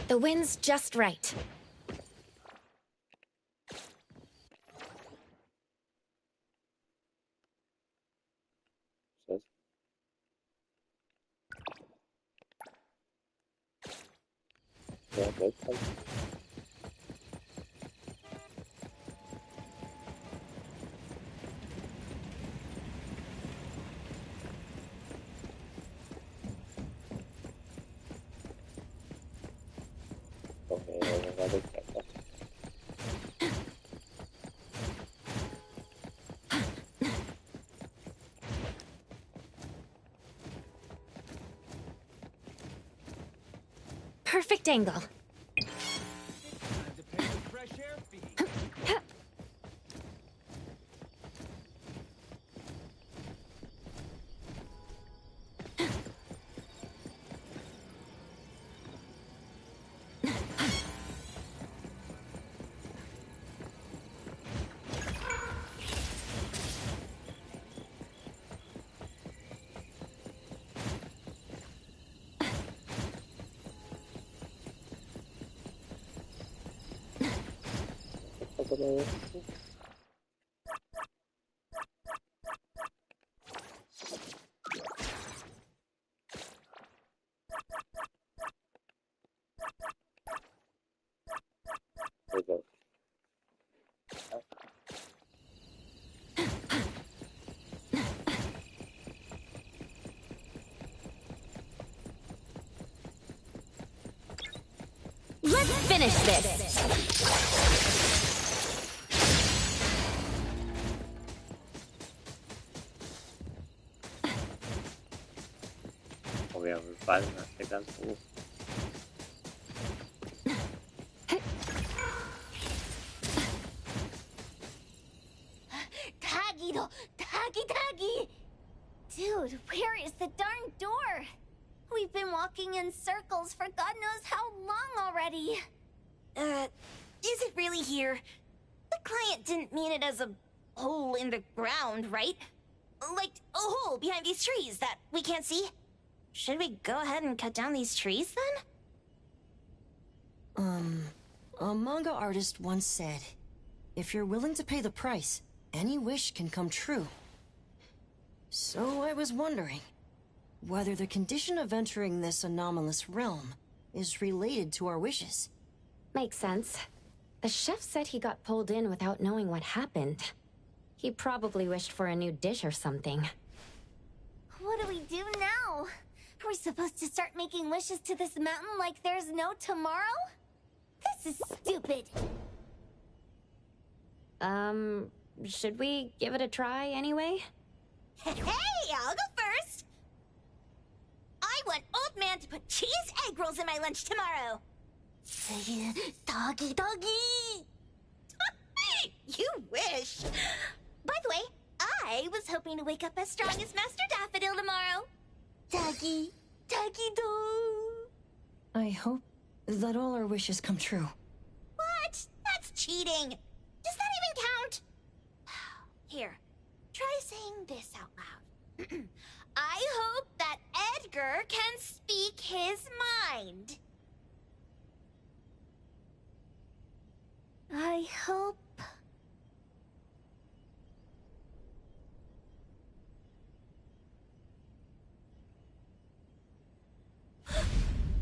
The wind's just right. Yeah, that's fine. Okay, another camera. Perfect angle. Time to pay the fresh air fee. Let's finish this. Oh ja, wir fallen nach der ganz hoch. Taggy! Dude, where is the darn door? We've been walking in circles for God knows how long already. Is it really here? The client didn't mean it as a hole in the ground, right? Like a hole behind these trees that we can't see? Should we go ahead and cut down these trees then? A manga artist once said, if you're willing to pay the price, any wish can come true. So I was wondering whether the condition of entering this anomalous realm is related to our wishes. Makes sense. The chef said he got pulled in without knowing what happened. He probably wished for a new dish or something. What do we do now? Are we supposed to start making wishes to this mountain like there's no tomorrow? This is stupid. Should we give it a try anyway? Hey, I'll go first. I want Old Man to put cheese egg rolls in my lunch tomorrow. Doggy. You wish. By the way, I was hoping to wake up as strong as Master Daffodil tomorrow. Doggy dog. I hope that all our wishes come true. What? That's cheating. Does that even count? Here, try saying this out loud. I hope that Edgar can speak his mind. I hope...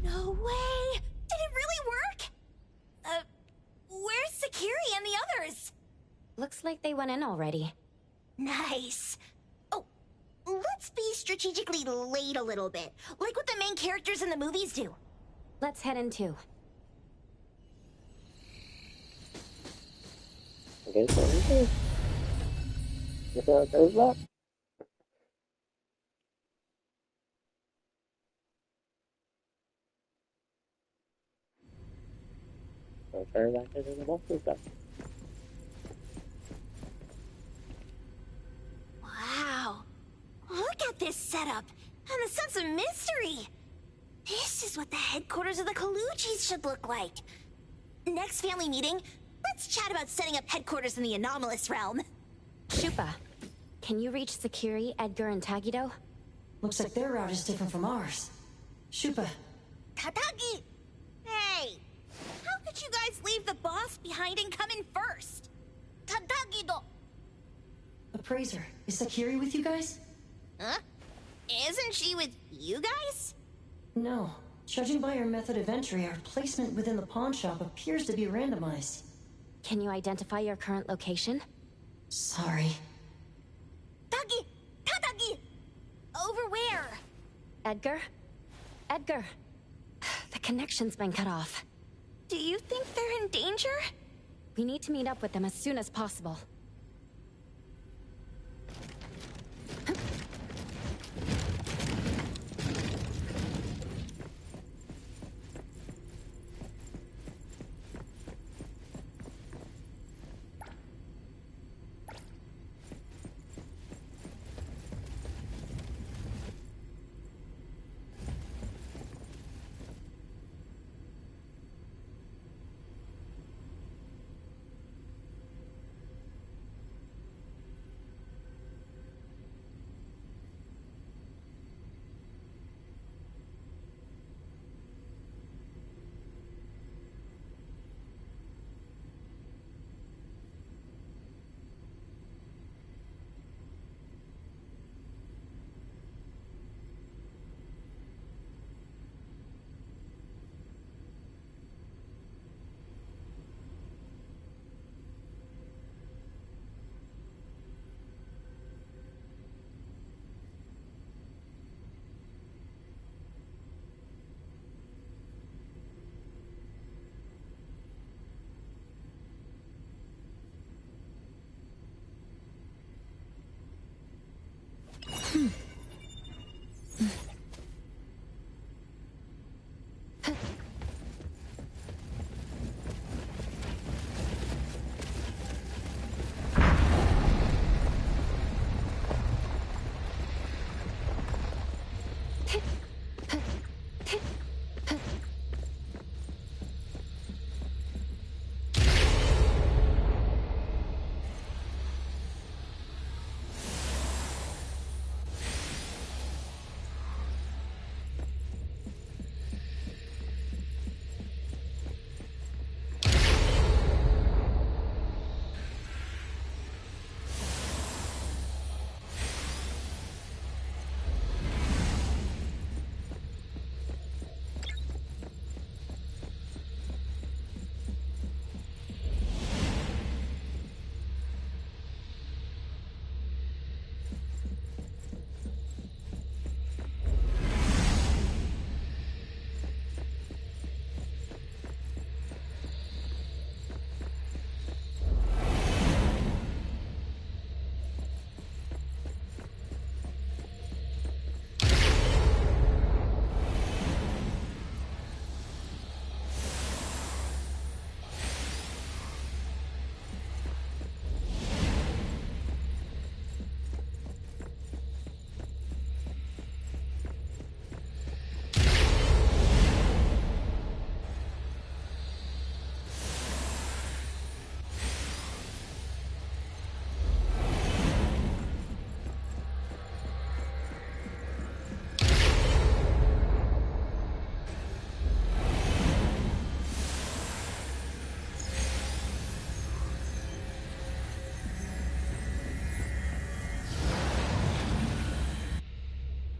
No way! Did it really work? Where's Sakiri and the others? Looks like they went in already. Nice. Oh, let's be strategically late a little bit, like what the main characters in the movies do. Let's head in too. Okay, so okay. There's that. So turn back into the boxes then. Wow. Look at this setup, and the sense of mystery. This is what the headquarters of the Kalujis should look like. Next family meeting, let's chat about setting up headquarters in the anomalous realm. Shupa, can you reach Sakiri, Edgar, and Tagido? Looks like their route is different from ours. Shupa. Tatagi! Hey, behind and come in first. Tadagido! Appraiser, is Sakiri with you guys? Huh? Isn't she with you guys? No. Judging by our method of entry, our placement within the pawn shop appears to be randomized. Can you identify your current location? Sorry. Tagi! Tadagi! Over where? Edgar? Edgar! The connection's been cut off. Do you think they're in danger? We need to meet up with them as soon as possible.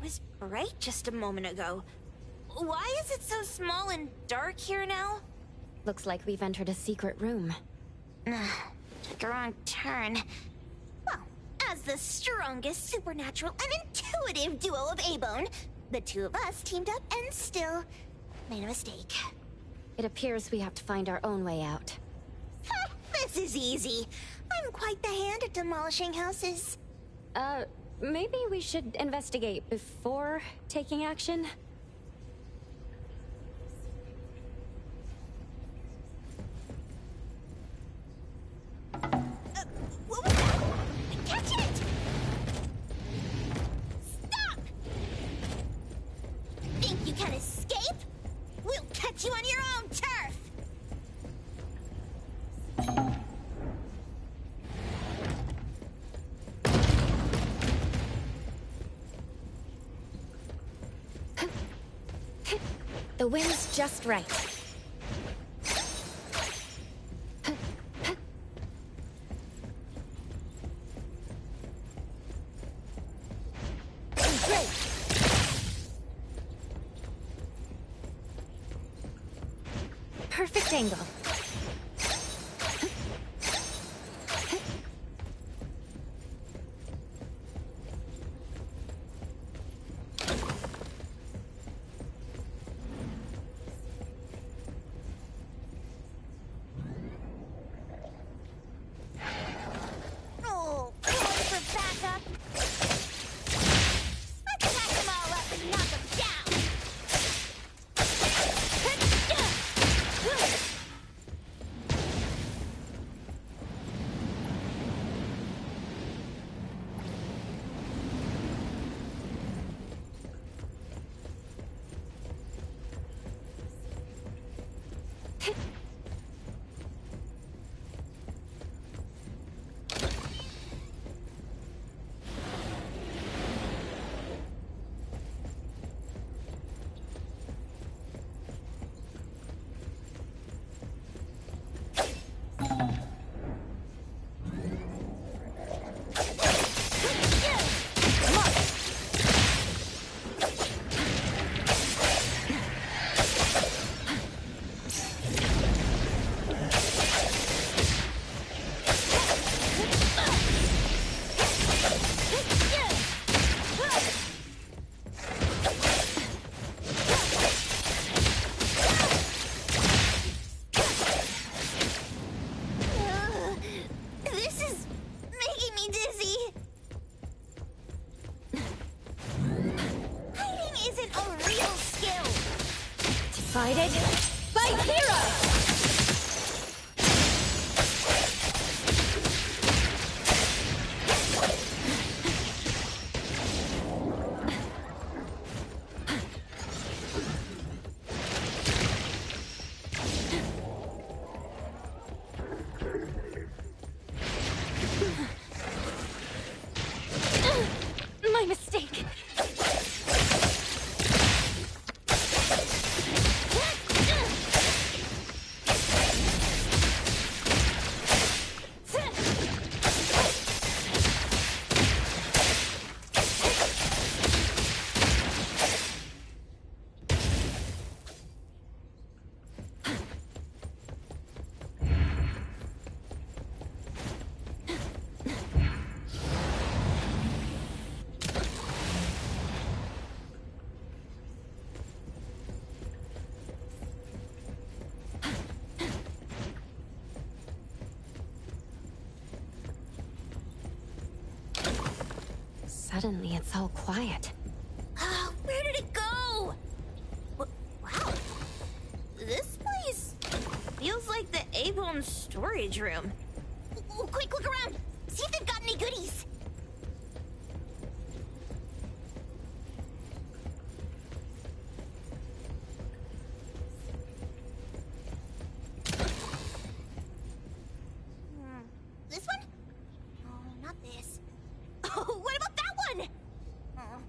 Was bright just a moment ago. Why is it so small and dark here now? Looks like we've entered a secret room. Took a wrong turn. Well, as the strongest supernatural and intuitive duo of A-Bone, the two of us teamed up and still made a mistake. It appears we have to find our own way out. This is easy. I'm quite the hand at demolishing houses. Maybe we should investigate before taking action? What was that? Catch it! Stop! Think you can escape? We'll catch you on your own turf! The wind's just right. perfect angle. Oh, going for backup. Let's pack them all up and knock them down. This is making me dizzy. Hiding isn't a real skill. Decided? By hero! My mistake. Suddenly, it's all quiet. Where did it go? Wow. This place feels like the A-Bone storage room. Quick, look around. See if they've got any goodies. This one? Oh, not this. Oh, what about that one? Oh,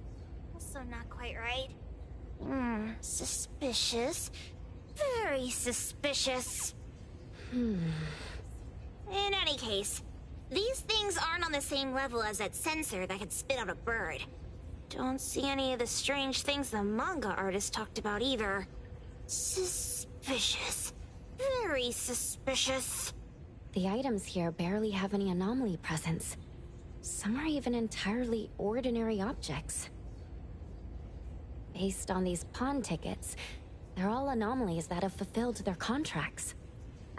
also not quite right. Suspicious. Very suspicious. In any case, these things aren't on the same level as that sensor that could spit out a bird. Don't see any of the strange things the manga artist talked about either. Suspicious. Very suspicious. The items here barely have any anomaly presence. Some are even entirely ordinary objects. Based on these pawn tickets, they're all anomalies that have fulfilled their contracts.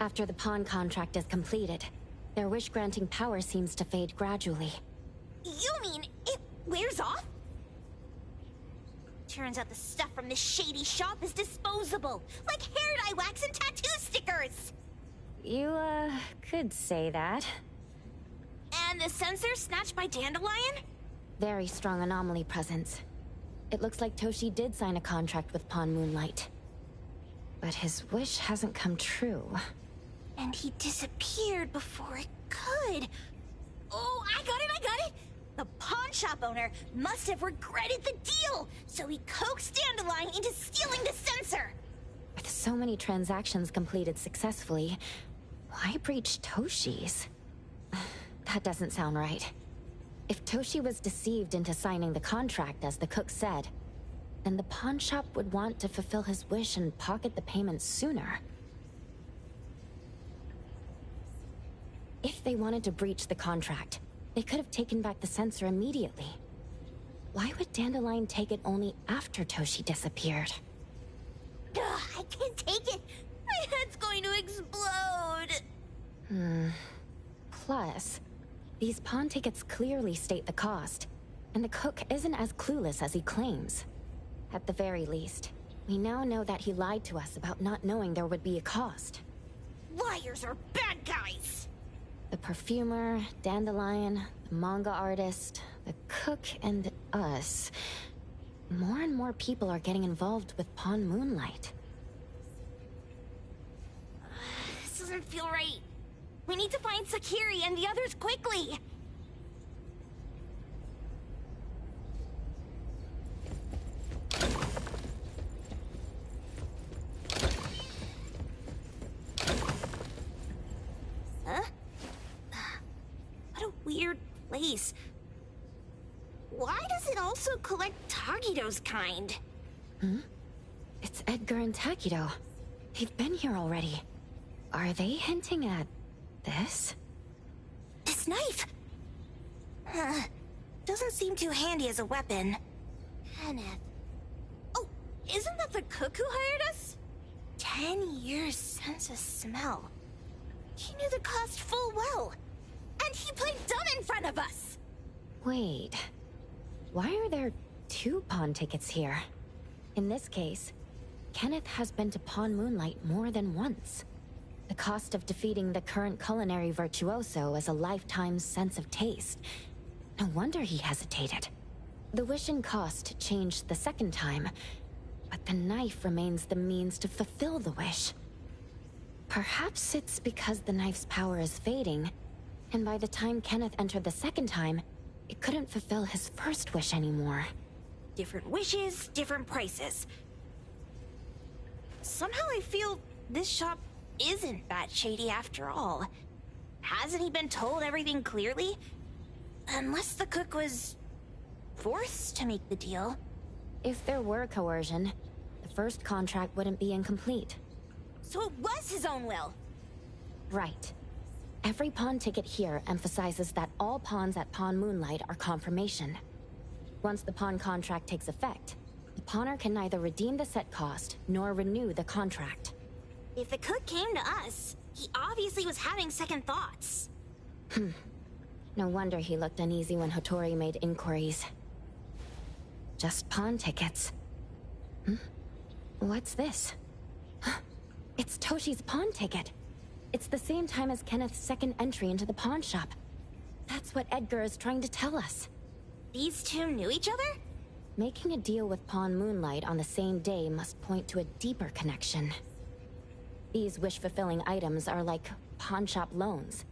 After the pawn contract is completed, their wish-granting power seems to fade gradually. You mean it wears off? Turns out the stuff from this shady shop is disposable, like hair dye wax and tattoo stickers. You, could say that. And the sensor snatched by Dandelion? Very strong anomaly presence. It looks like Toshi did sign a contract with Pawn Moonlight. But his wish hasn't come true. And he disappeared before it could. Oh, I got it! The pawn shop owner must have regretted the deal, so he coaxed Dandelion into stealing the sensor. With so many transactions completed successfully, why breach Toshi's? That doesn't sound right. If Toshi was deceived into signing the contract, as the cook said, then the pawn shop would want to fulfill his wish and pocket the payment sooner. If they wanted to breach the contract, they could have taken back the sensor immediately. Why would Dandelion take it only after Toshi disappeared? Ugh, I can't take it. My head's going to explode. Plus, these pawn tickets clearly state the cost, and the cook isn't as clueless as he claims. At the very least, we now know that he lied to us about not knowing there would be a cost. Liars are bad guys. The perfumer, Dandelion, the manga artist, the cook, and us. More and more people are getting involved with Pawn Moonlight. This doesn't feel right. We need to find Sakiri and the others quickly. Huh? What a weird place. Why does it also collect Tagido's kind? It's Edgar and Takido. They've been here already. Are they hinting at this? This knife! Doesn't seem too handy as a weapon. Kenneth. Oh, isn't that the cook who hired us? 10 years sense of smell. He knew the cost full well. And he played dumb in front of us! Wait. Why are there 2 pawn tickets here? In this case, Kenneth has been to Pawn Moonlight more than once. The cost of defeating the current culinary virtuoso is a lifetime's sense of taste. No wonder he hesitated. The wish and cost changed the second time, but the knife remains the means to fulfill the wish. Perhaps it's because the knife's power is fading, and by the time Kenneth entered the second time, it couldn't fulfill his first wish anymore. Different wishes, different prices. Somehow I feel this shop isn't that shady after all. Hasn't he been told everything clearly? Unless the cook was forced to make the deal. If there were coercion, the first contract wouldn't be incomplete. So it was his own will. Right. Every pawn ticket here emphasizes that all pawns at Pawn Moonlight are confirmation. Once the pawn contract takes effect, the pawner can neither redeem the set cost nor renew the contract. If the cook came to us, he obviously was having second thoughts. No wonder he looked uneasy when Hotori made inquiries. Just pawn tickets. What's this? It's Toshi's pawn ticket. It's the same time as Kenneth's second entry into the pawn shop. That's what Edgar is trying to tell us. These two knew each other? Making a deal with Pawn Moonlight on the same day must point to a deeper connection. These wish-fulfilling items are like pawn shop loans.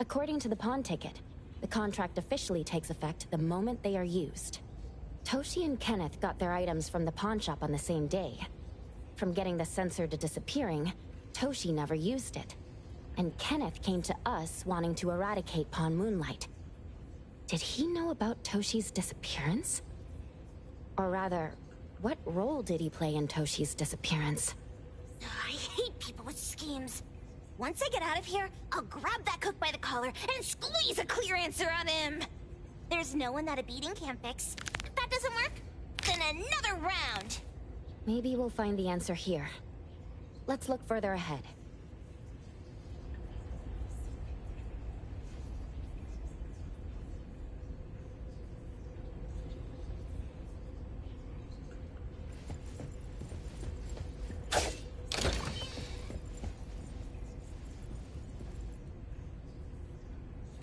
According to the pawn ticket, the contract officially takes effect the moment they are used. Toshi and Kenneth got their items from the pawn shop on the same day. From getting the sensor to disappearing, Toshi never used it. And Kenneth came to us wanting to eradicate Pawn Moonlight. Did he know about Toshi's disappearance? Or rather, what role did he play in Toshi's disappearance? I hate people with schemes. Once I get out of here, I'll grab that cook by the collar and squeeze a clear answer on him. There's no one that a beating can't fix. If that doesn't work, then another round. Maybe we'll find the answer here. Let's look further ahead.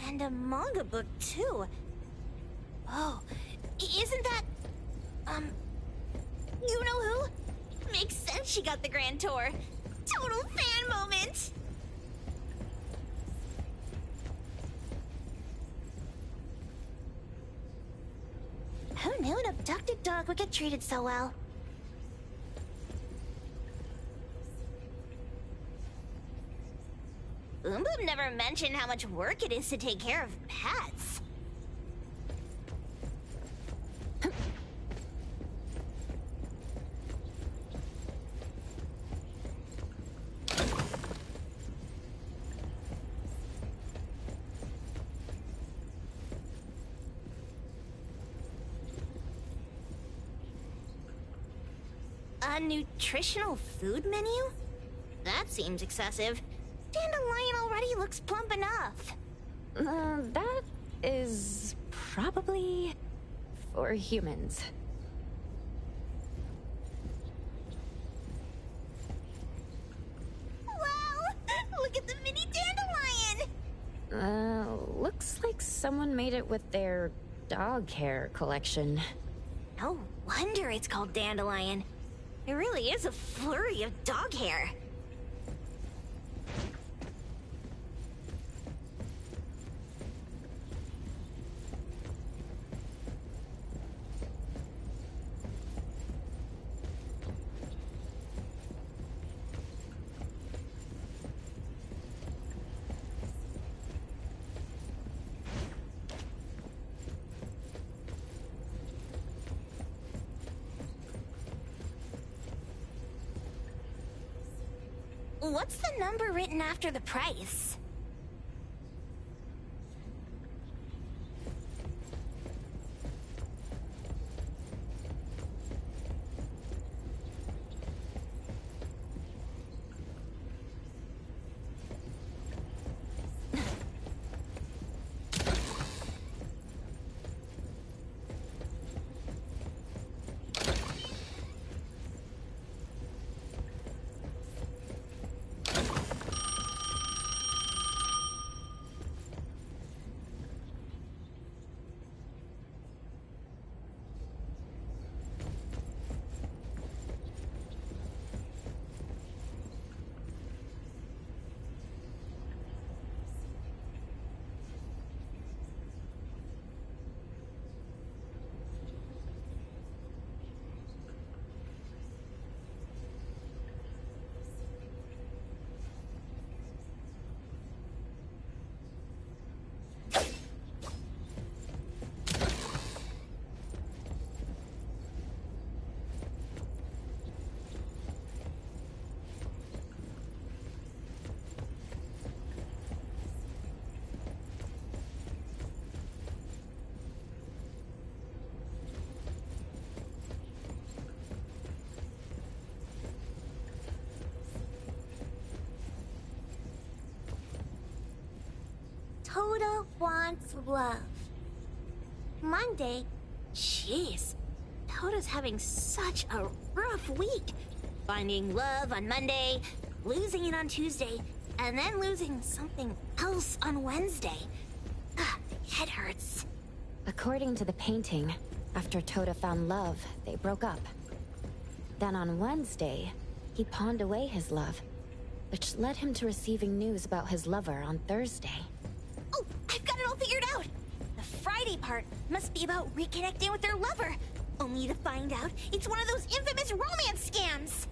And a manga book, too. Oh, isn't that... you know who? Makes sense she got the grand tour. Total fan moment! Who knew an abducted dog would get treated so well? Boom Boom never mentioned how much work it is to take care of pets. A nutritional food menu? That seems excessive. Dandelion already looks plump enough. That is probably for humans. Wow! Look at the mini dandelion! Looks like someone made it with their dog hair collection. No wonder it's called dandelion. It really is a flurry of dog hair. What's the number written after the price? Toda wants love. Monday? Jeez. Toda's having such a rough week. Finding love on Monday, losing it on Tuesday, and then losing something else on Wednesday. Ugh, the head hurts. According to the painting, after Toda found love, they broke up. Then on Wednesday, he pawned away his love, which led him to receiving news about his lover on Thursday. Oh, I've got it all figured out! The Friday part must be about reconnecting with their lover, only to find out it's one of those infamous romance scams!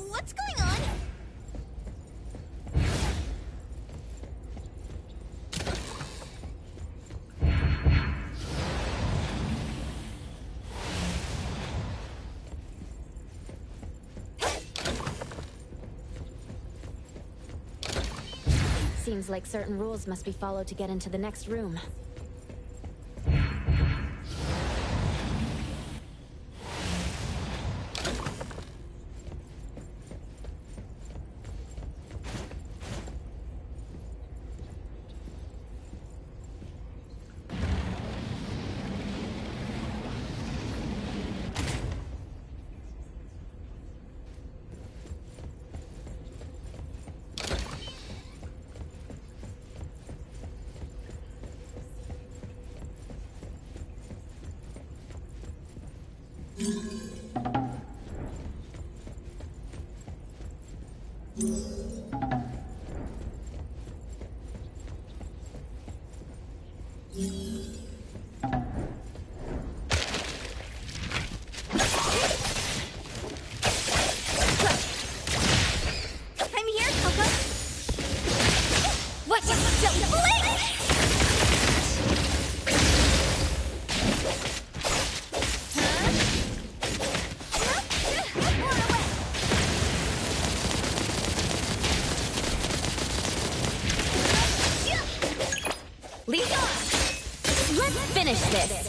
What's going on? Seems like certain rules must be followed to get into the next room. I'm here, Coco. What? Don't blink! Lead off! Let's finish this!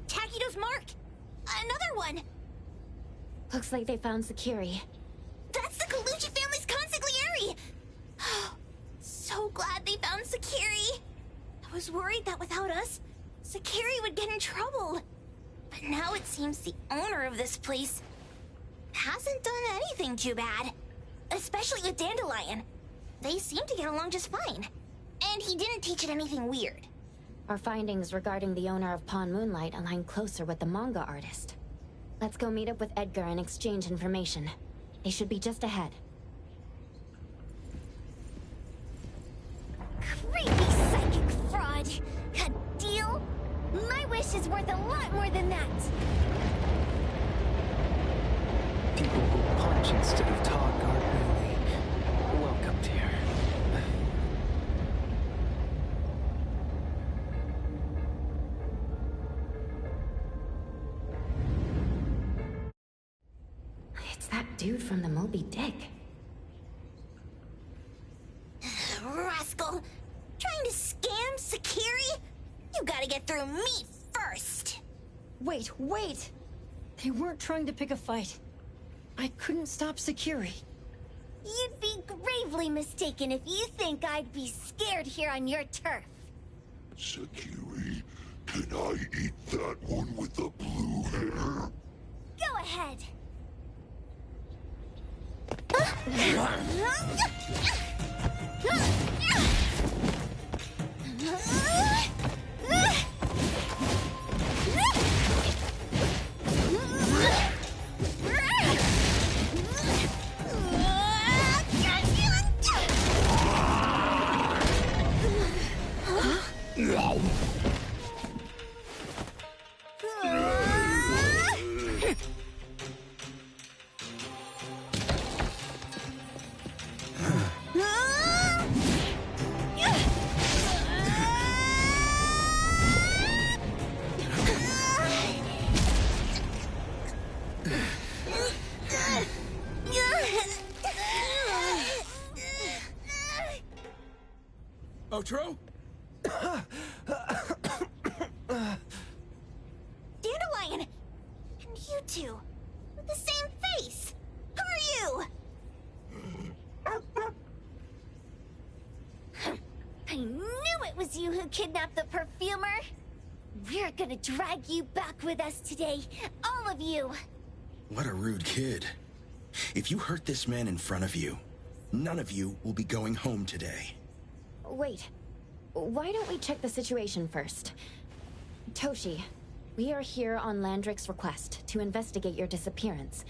Takido's mark! Another one! Looks like they found Sakiri. That's the Colucci family's consigliere! So glad they found Sakiri! I was worried that without us, Sakiri would get in trouble. But now it seems the owner of this place hasn't done anything too bad. Especially with Dandelion. They seem to get along just fine. And he didn't teach it anything weird. Our findings regarding the owner of Pawn Moonlight align closer with the manga artist. Let's go meet up with Edgar and exchange information. They should be just ahead. Creepy psychic fraud! A deal? My wish is worth a lot more than that! People who punch instead of talk aren't really welcomed here. It's that dude from the Moby Dick. Rascal! Trying to scam Sakiri? You gotta get through me first! Wait! They weren't trying to pick a fight. I couldn't stop Sakiri. You'd be gravely mistaken if you think I'd be scared here on your turf. Sakiri, can I eat that one with the blue hair? Go ahead! Otro? Dandelion! And you two, with the same face! Who are you? I knew it was you who kidnapped the perfumer! We're gonna drag you back with us today, all of you! What a rude kid. If you hurt this man in front of you, none of you will be going home today. Wait. Why don't we check the situation first? Toshi, we are here on Landrick's request to investigate your disappearance.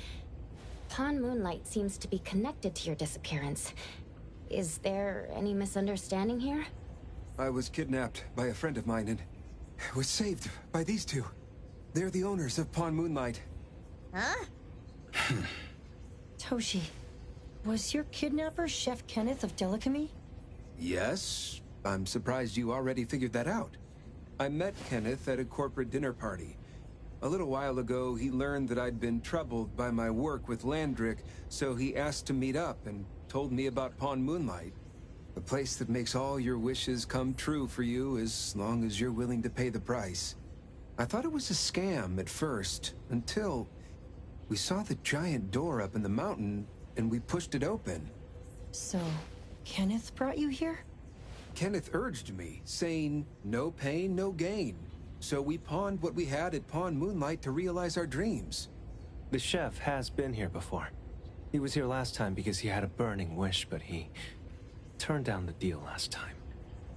Pawn Moonlight seems to be connected to your disappearance. Is there any misunderstanding here? I was kidnapped by a friend of mine and was saved by these two. They're the owners of Pawn Moonlight. Huh? Toshi, was your kidnapper Chef Kenneth of Delicamy? Yes. I'm surprised you already figured that out. I met Kenneth at a corporate dinner party. A little while ago, he learned that I'd been troubled by my work with Landrick, so he asked to meet up and told me about Pawn Moonlight. A place that makes all your wishes come true for you as long as you're willing to pay the price. I thought it was a scam at first, until we saw the giant door up in the mountain and we pushed it open. So, Kenneth brought you here? Kenneth urged me, saying, no pain, no gain. So we pawned what we had at Pawn Moonlight to realize our dreams. The chef has been here before. He was here last time because he had a burning wish, but he turned down the deal last time.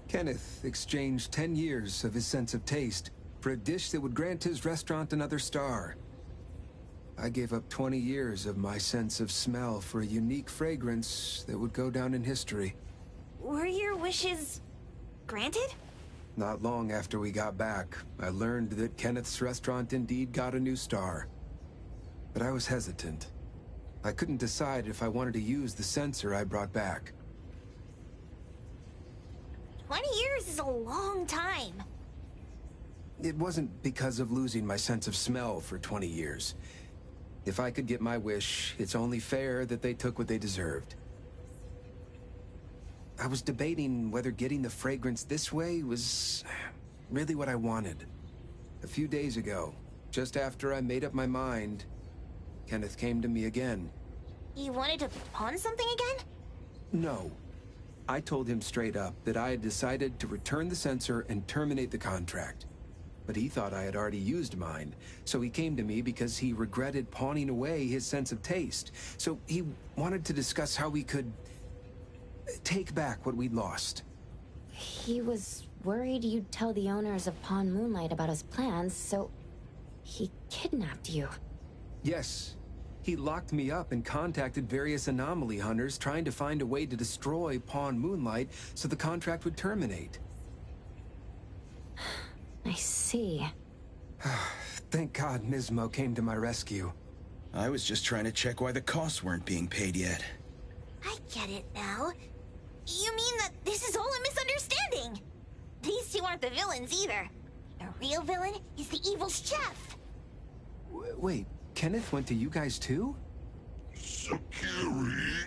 Kenneth exchanged 10 years of his sense of taste for a dish that would grant his restaurant another star. I gave up 20 years of my sense of smell for a unique fragrance that would go down in history. Were your wishes granted? Not long after we got back, I learned that Kenneth's restaurant indeed got a new star. But I was hesitant. I couldn't decide if I wanted to use the sensor I brought back. 20 years is a long time. It wasn't because of losing my sense of smell for 20 years. If I could get my wish, it's only fair that they took what they deserved. I was debating whether getting the fragrance this way was really what I wanted. A few days ago, just after I made up my mind, Kenneth came to me again. You wanted to pawn something again? No. I told him straight up that I had decided to return the sensor and terminate the contract. But he thought I had already used mine, so he came to me because he regretted pawning away his sense of taste. So he wanted to discuss how we could take back what we'd lost. He was worried you'd tell the owners of Pawn Moonlight about his plans, so he kidnapped you. Yes. He locked me up and contacted various anomaly hunters trying to find a way to destroy Pawn Moonlight so the contract would terminate. I see. Thank God Nismo came to my rescue. I was just trying to check why the costs weren't being paid yet. I get it now. You mean that this is all a misunderstanding? These two aren't the villains either. The real villain is the evil chef. Wait, Kenneth went to you guys too? Sakiri,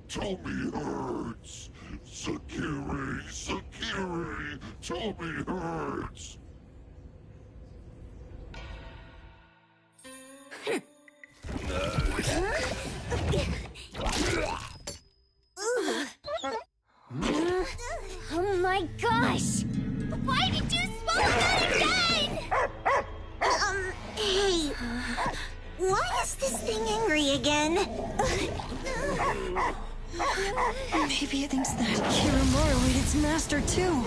Tommy hurts. Sakiri, Tommy hurts. Oh my gosh! Why did you swallow that again? Hey. Why is this thing angry again? Maybe it thinks that Kiramura ate its master too.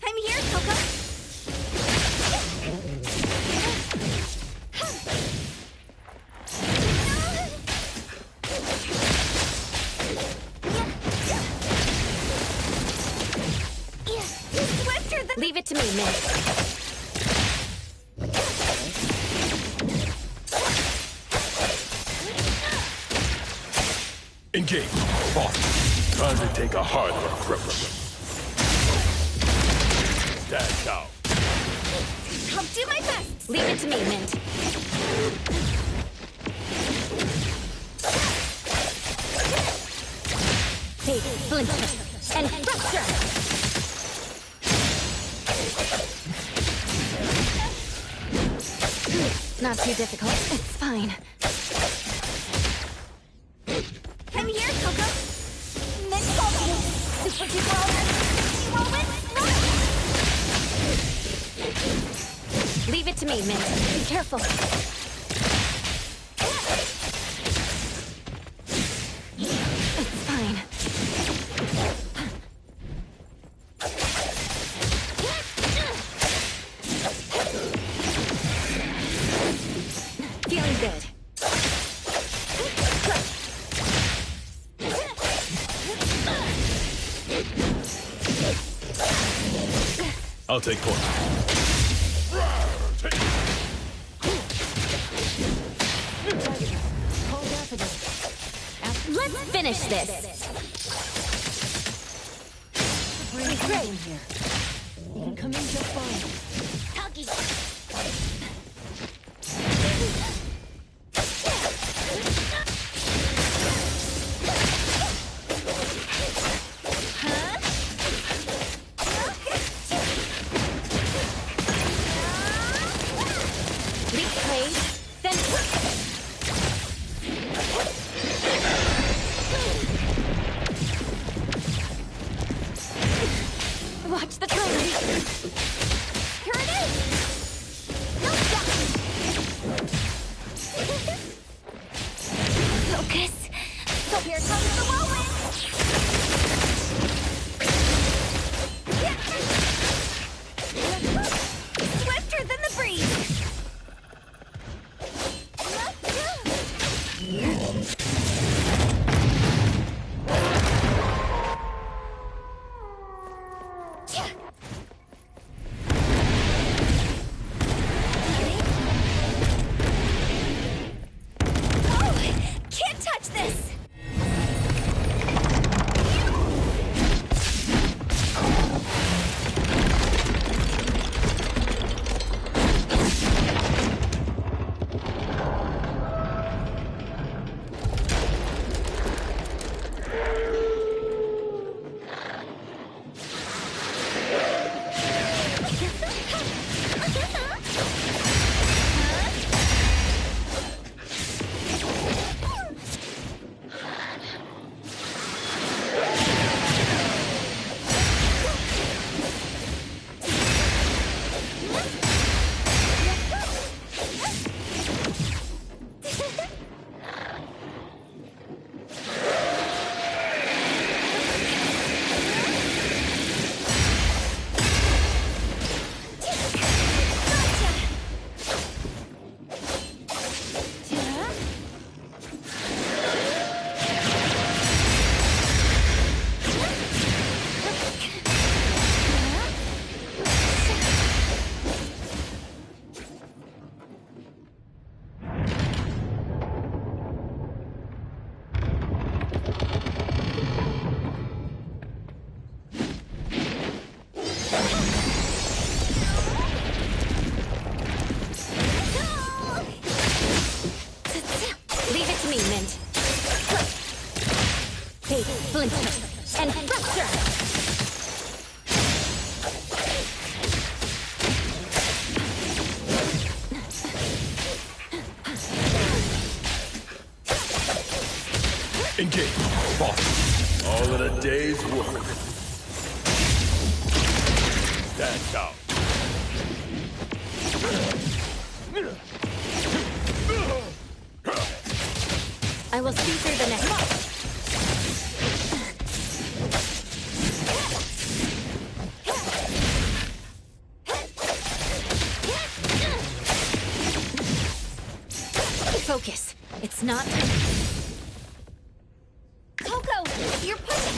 I'm here, Coco. Swifter than Leave it to me, miss. Engage. Boss. Time to take a harder approach. Stand down. I'll do my best. Leave it to me, Mint. Hey, Splinter. And Fracture! Not too difficult. It's fine. I'm here, Coco. Mint Bubble. Super duper whirlwind. Leave it to me, Mint. Be careful. It's fine. Feeling good. I'll take point. Let's finish this. Great in here. You can come in just fine. Huggy. Leap blade, then watch the time. Here it is. No stop. Focus. So here comes the whirlwind. Swifter than the breeze. Oh, can't touch this. Leave it to me, Mint. Hey, Splinter. And Fracture! Engage. Boss. All of the day's work. Stand down. I will see through the next. Focus. It's not. Coco, you're pushing.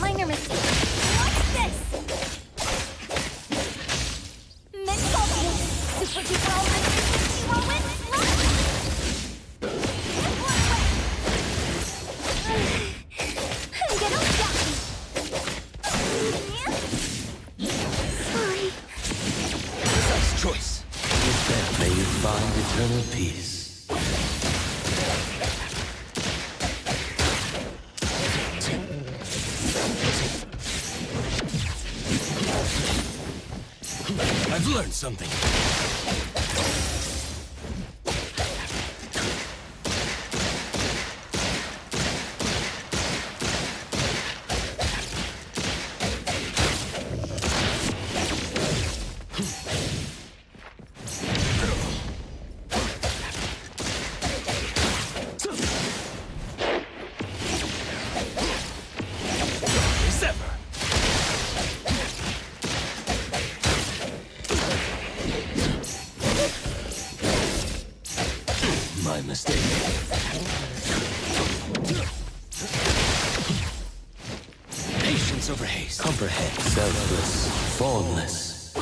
Minor mistake. What's this? Mint Bubble. Super duper Find eternal peace. I've learned something. My mistake. Patience over haste. Comprehend. Selfless. Formless.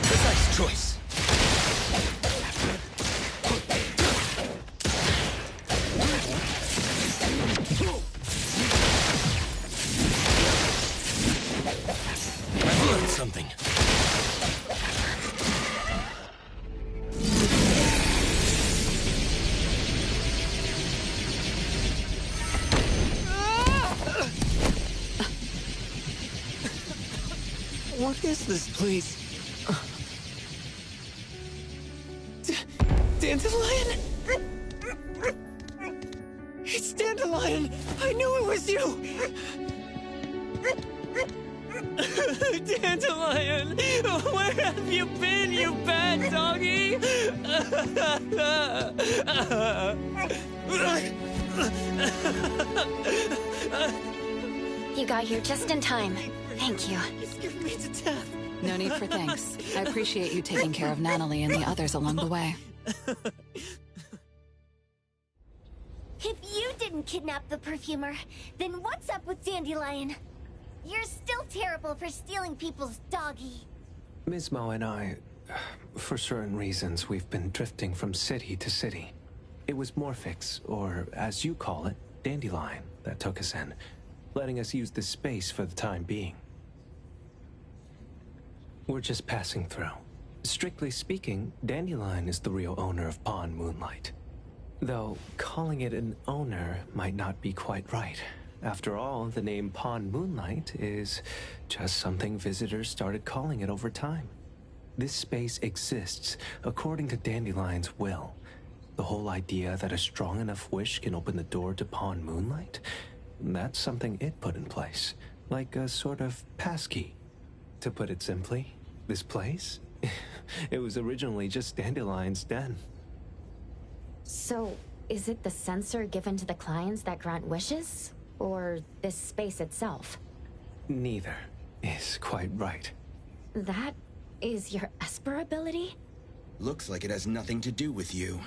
Precise choice. Something. What is this, please? Dandelion? It's Dandelion! I knew it was you! Dandelion! Where have you been, you bad doggy? You got here just in time. Thank you. You scared me to death. No need for thanks. I appreciate you taking care of Natalie and the others along the way. If you didn't kidnap the perfumer, then what's up with Dandelion? You're still terrible for stealing people's doggy. Ms. Mo and I, for certain reasons, we've been drifting from city to city. It was Morphix, or as you call it, Dandelion, that took us in, letting us use this space for the time being. We're just passing through. Strictly speaking, Dandelion is the real owner of Pawn Moonlight. Though, calling it an owner might not be quite right. After all, the name Pawn Moonlight is just something visitors started calling it over time. This space exists according to Dandelion's will. The whole idea that a strong enough wish can open the door to Pawn Moonlight, that's something it put in place. Like a sort of passkey. To put it simply, this place, it was originally just Dandelion's den. So, is it the sensor given to the clients that grant wishes? Or this space itself? Neither is quite right. That is your Esper ability? Looks like it has nothing to do with you.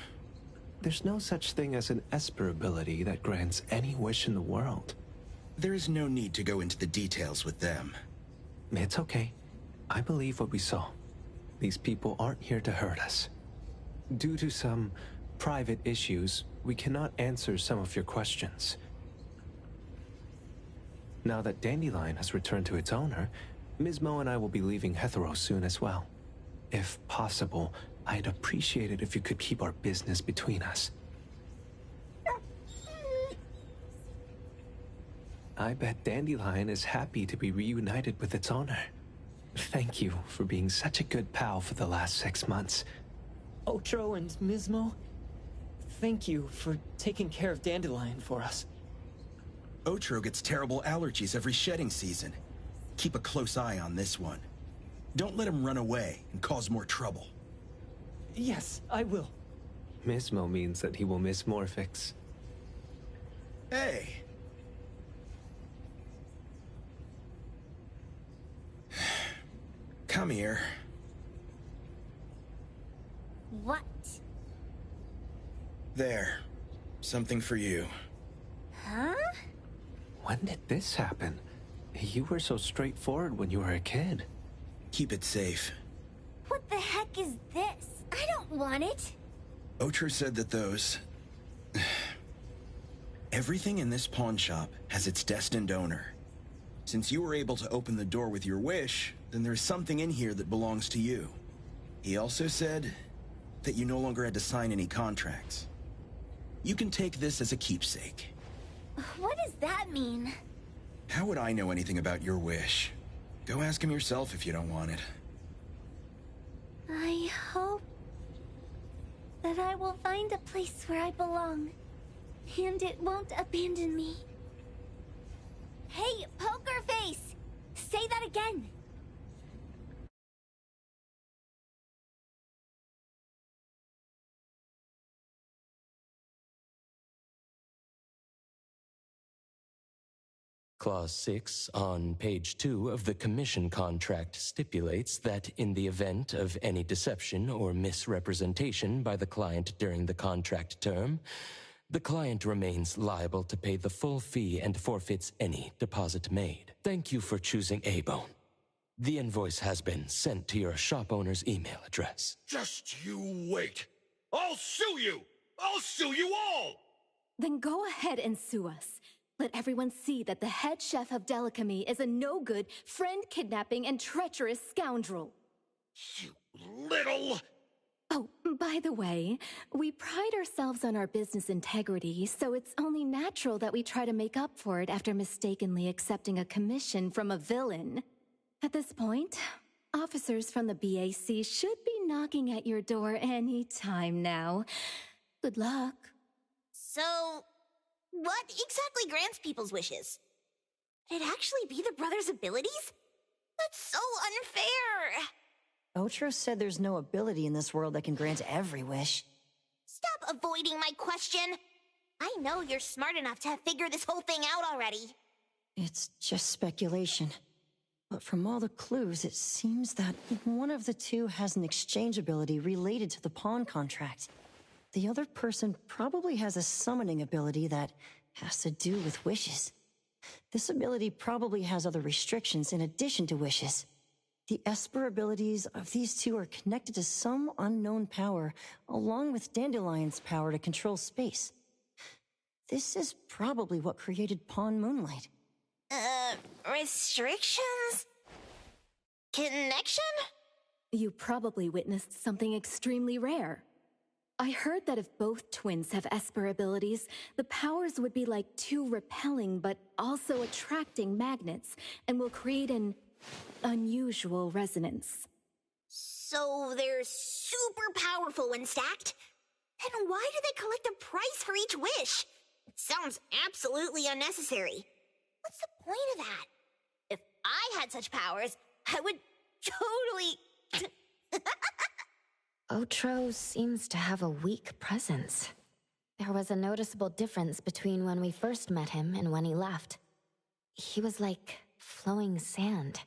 There's no such thing as an Esper ability that grants any wish in the world. There is no need to go into the details with them. It's okay. I believe what we saw. These people aren't here to hurt us. Due to some private issues, we cannot answer some of your questions. Now that Dandelion has returned to its owner, Ms. Mo and I will be leaving Hetheros soon as well. If possible, I'd appreciate it if you could keep our business between us. I bet Dandelion is happy to be reunited with its owner. Thank you for being such a good pal for the last 6 months. Otro and Mismo, thank you for taking care of Dandelion for us. Otro gets terrible allergies every shedding season. Keep a close eye on this one. Don't let him run away and cause more trouble. Yes, I will. Mismo means that he will miss Morphix. Hey! Come here. What? There. Something for you. Huh? When did this happen? You were so straightforward when you were a kid. Keep it safe. What the heck is this? want it? Otro said that those... Everything in this pawn shop has its destined owner. Since you were able to open the door with your wish, then there's something in here that belongs to you. He also said that you no longer had to sign any contracts. You can take this as a keepsake. What does that mean? How would I know anything about your wish? Go ask him yourself if you don't want it. I hope that I will find a place where I belong, and it won't abandon me. Hey, Poker Face! Say that again! Clause 6 on page 2 of the commission contract stipulates that in the event of any deception or misrepresentation by the client during the contract term, the client remains liable to pay the full fee and forfeits any deposit made. Thank you for choosing A-Bone. The invoice has been sent to your shop owner's email address. Just you wait. I'll sue you! I'll sue you all! Then go ahead and sue us. Let everyone see that the head chef of Delicamy is a no-good, friend-kidnapping, and treacherous scoundrel. You little... Oh, by the way, we pride ourselves on our business integrity, so it's only natural that we try to make up for it after mistakenly accepting a commission from a villain. At this point, officers from the BAC should be knocking at your door any time now. Good luck. So, what exactly grants people's wishes? Could it actually be the brothers' abilities? That's so unfair! Otro said there's no ability in this world that can grant every wish. Stop avoiding my question! I know you're smart enough to have figured this whole thing out already. It's just speculation. But from all the clues, it seems that one of the two has an exchange ability related to the pawn contract. The other person probably has a summoning ability that has to do with wishes. This ability probably has other restrictions in addition to wishes. The Esper abilities of these two are connected to some unknown power, along with Dandelion's power to control space. This is probably what created Pawn Moonlight. Restrictions? Connection? You probably witnessed something extremely rare. I heard that if both twins have Esper abilities, the powers would be like two repelling but also attracting magnets, and will create an unusual resonance. So they're super powerful when stacked? Then why do they collect a price for each wish? It sounds absolutely unnecessary. What's the point of that? If I had such powers, I would totally... Otro seems to have a weak presence. There was a noticeable difference between when we first met him and when he left. He was like flowing sand.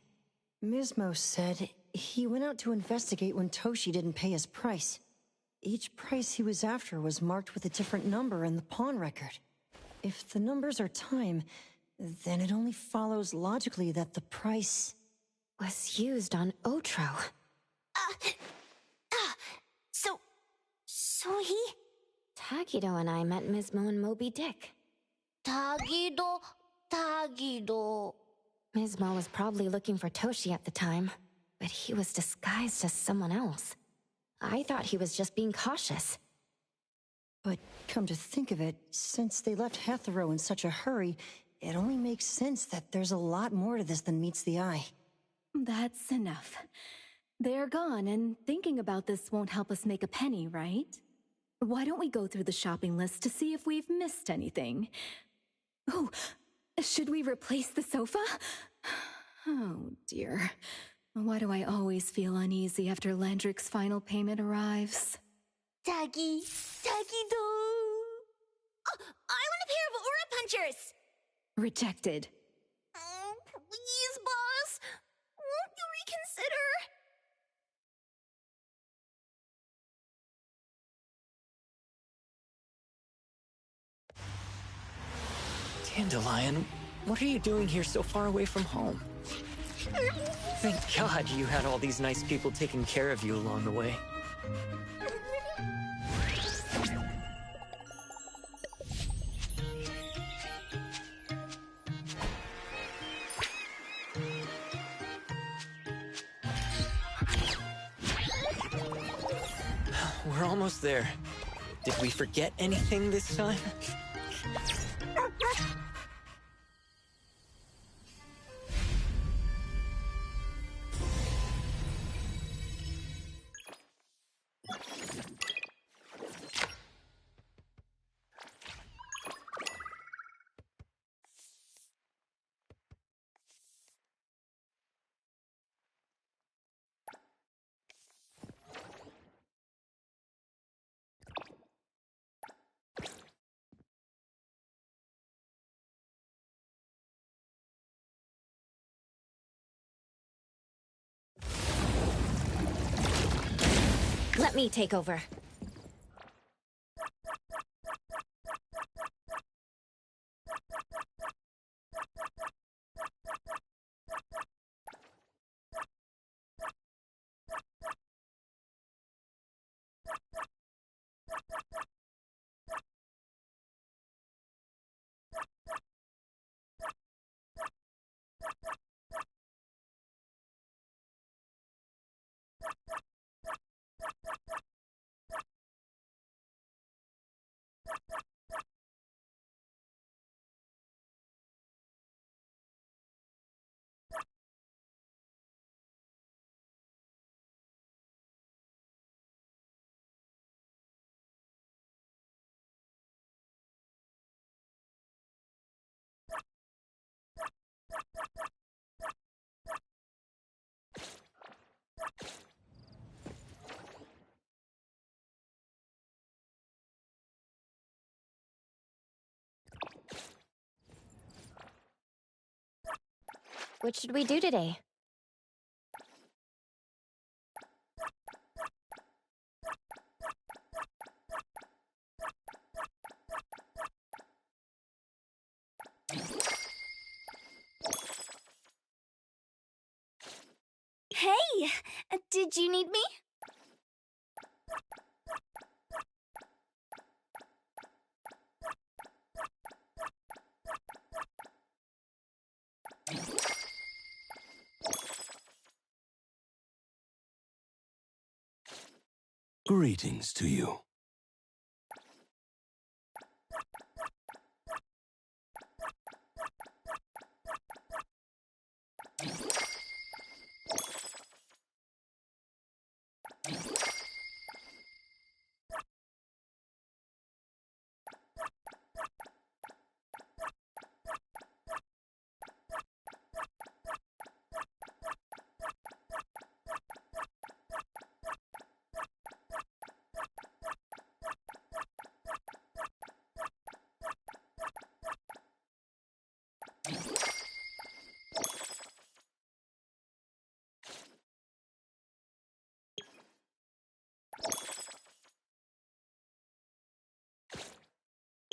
Mismo said he went out to investigate when Toshi didn't pay his price. Each price he was after was marked with a different number in the pawn record. If the numbers are time, then it only follows logically that the price was used on Otro. So he... Tagido and I met Mismo and Moby Dick. Tagido... Mismo was probably looking for Toshi at the time, but he was disguised as someone else. I thought he was just being cautious. But come to think of it, since they left Hetero in such a hurry, it only makes sense that there's a lot more to this than meets the eye. That's enough. They're gone, and thinking about this won't help us make a penny, right? Why don't we go through the shopping list to see if we've missed anything? Oh, should we replace the sofa? Oh, dear. Why do I always feel uneasy after Landrick's final payment arrives? Tagido... Oh, I want a pair of aura punchers! Rejected. Oh, please, boss. Won't you reconsider? Dandelion, what are you doing here so far away from home? Thank God you had all these nice people taking care of you along the way. We're almost there. Did we forget anything this time? Let me take over. What should we do today? Hey! Did you need me? Greetings to you.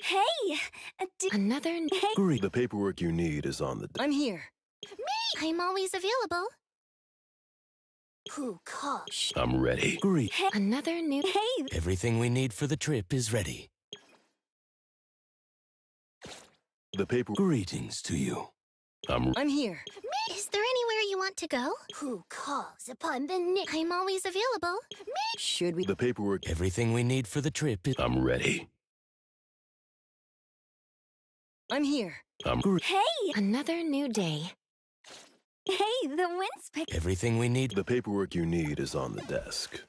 Hey! Another... Hey! The paperwork you need is on the... I'm here. Me! I'm always available. Who calls? I'm ready. Hey! Another new... Hey! Everything we need for the trip is ready. The paper... Greetings to you. I'm here. Me! Is there anywhere you want to go? Who calls upon the nick? I'm always available. Me! Should we... The paperwork... Everything we need for the trip is... I'm ready. I'm here. Hey! Another new day. Hey, the wind's pick. Everything we need... The paperwork you need is on the desk.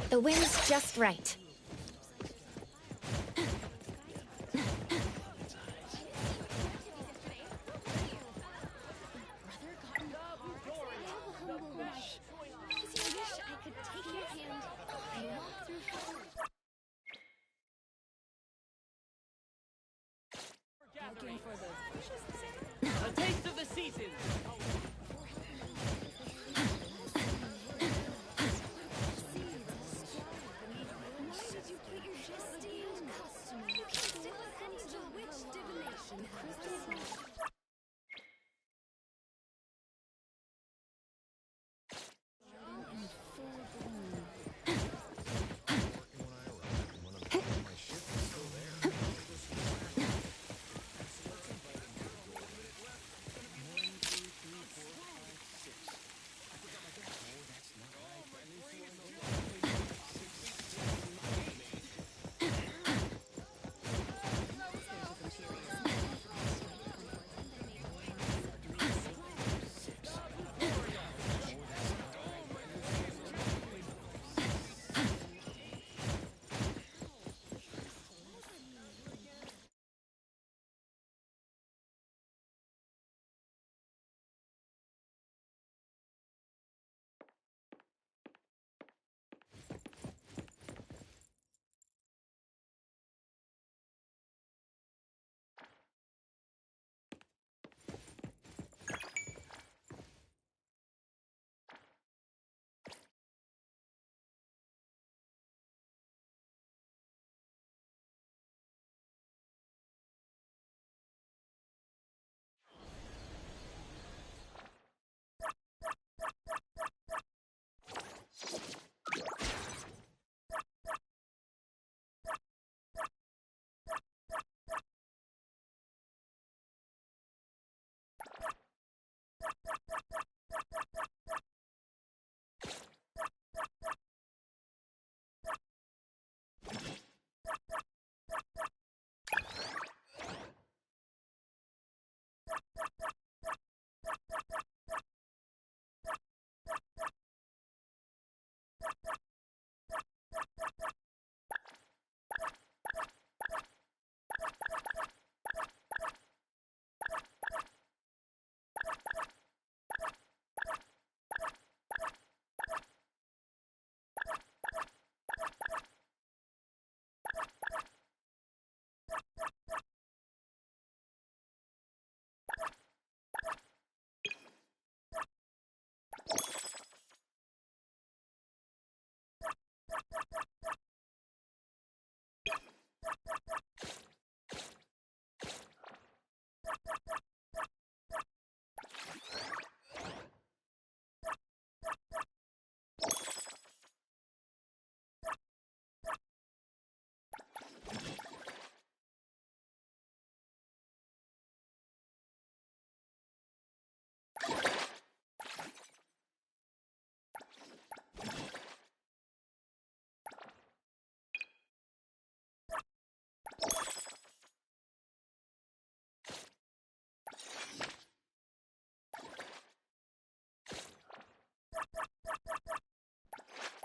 The wind's just right. A taste of the season.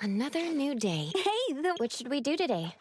Another new day. Hey, What should we do today?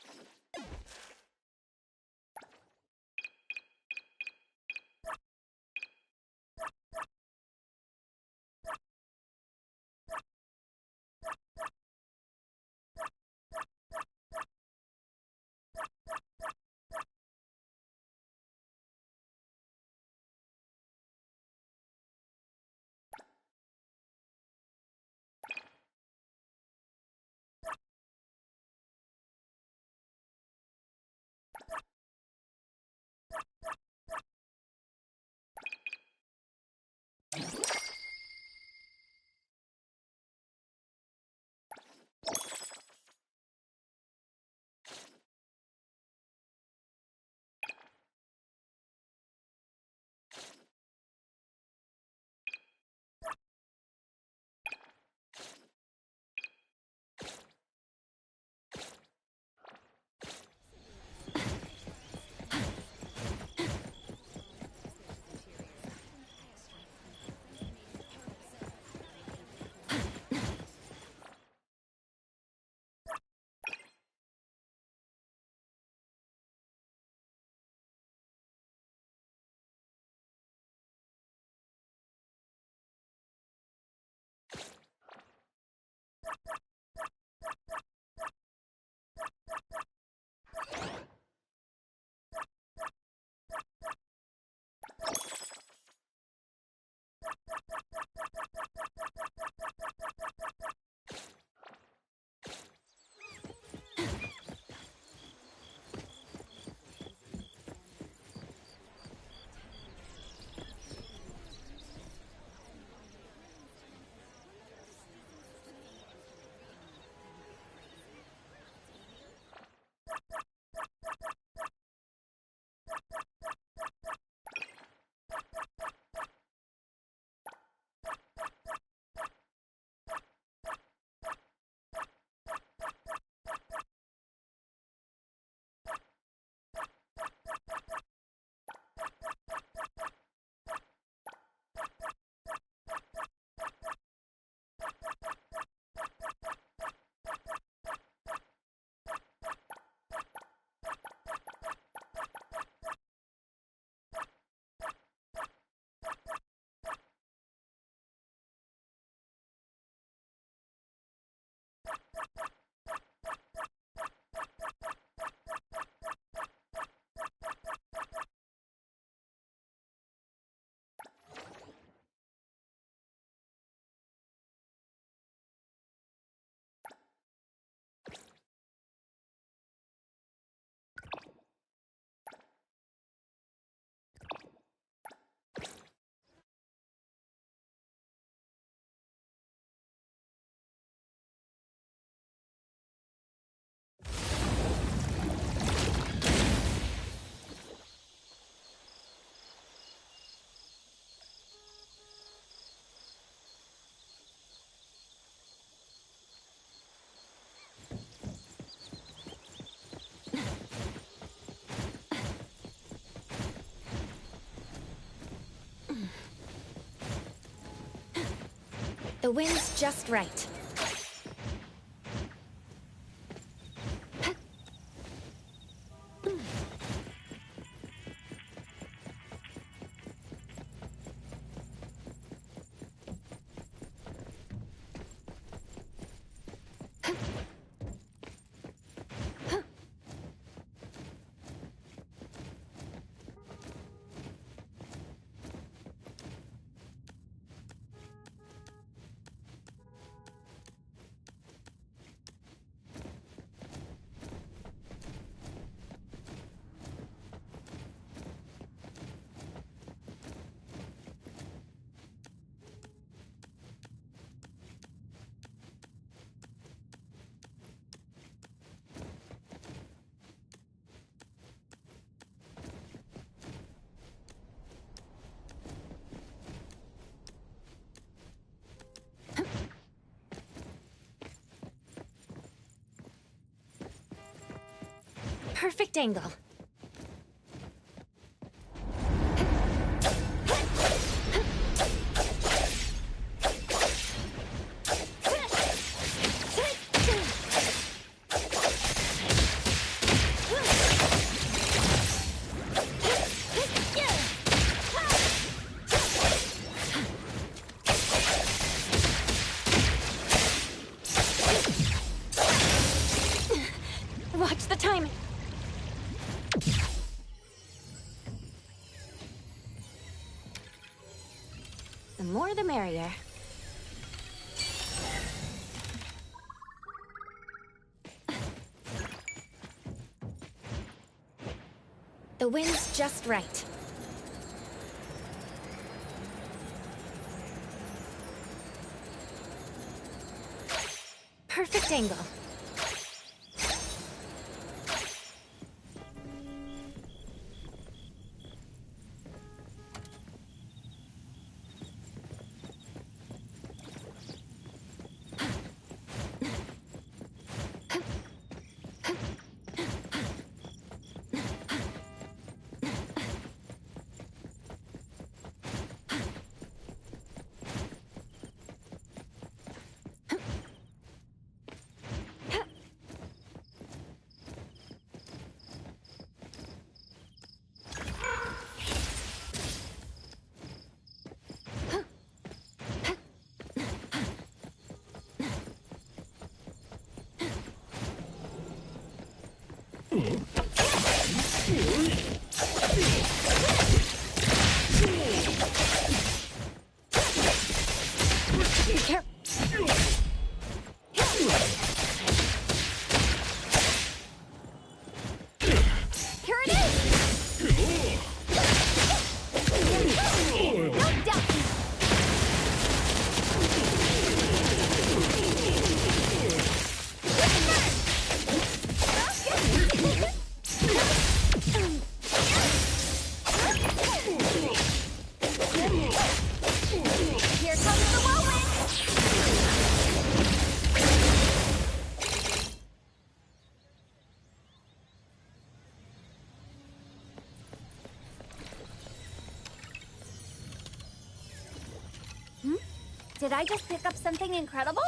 The wind's just right. Perfect angle. Watch the timing. The more the merrier. The wind's just right. Perfect angle. Did I just pick up something incredible?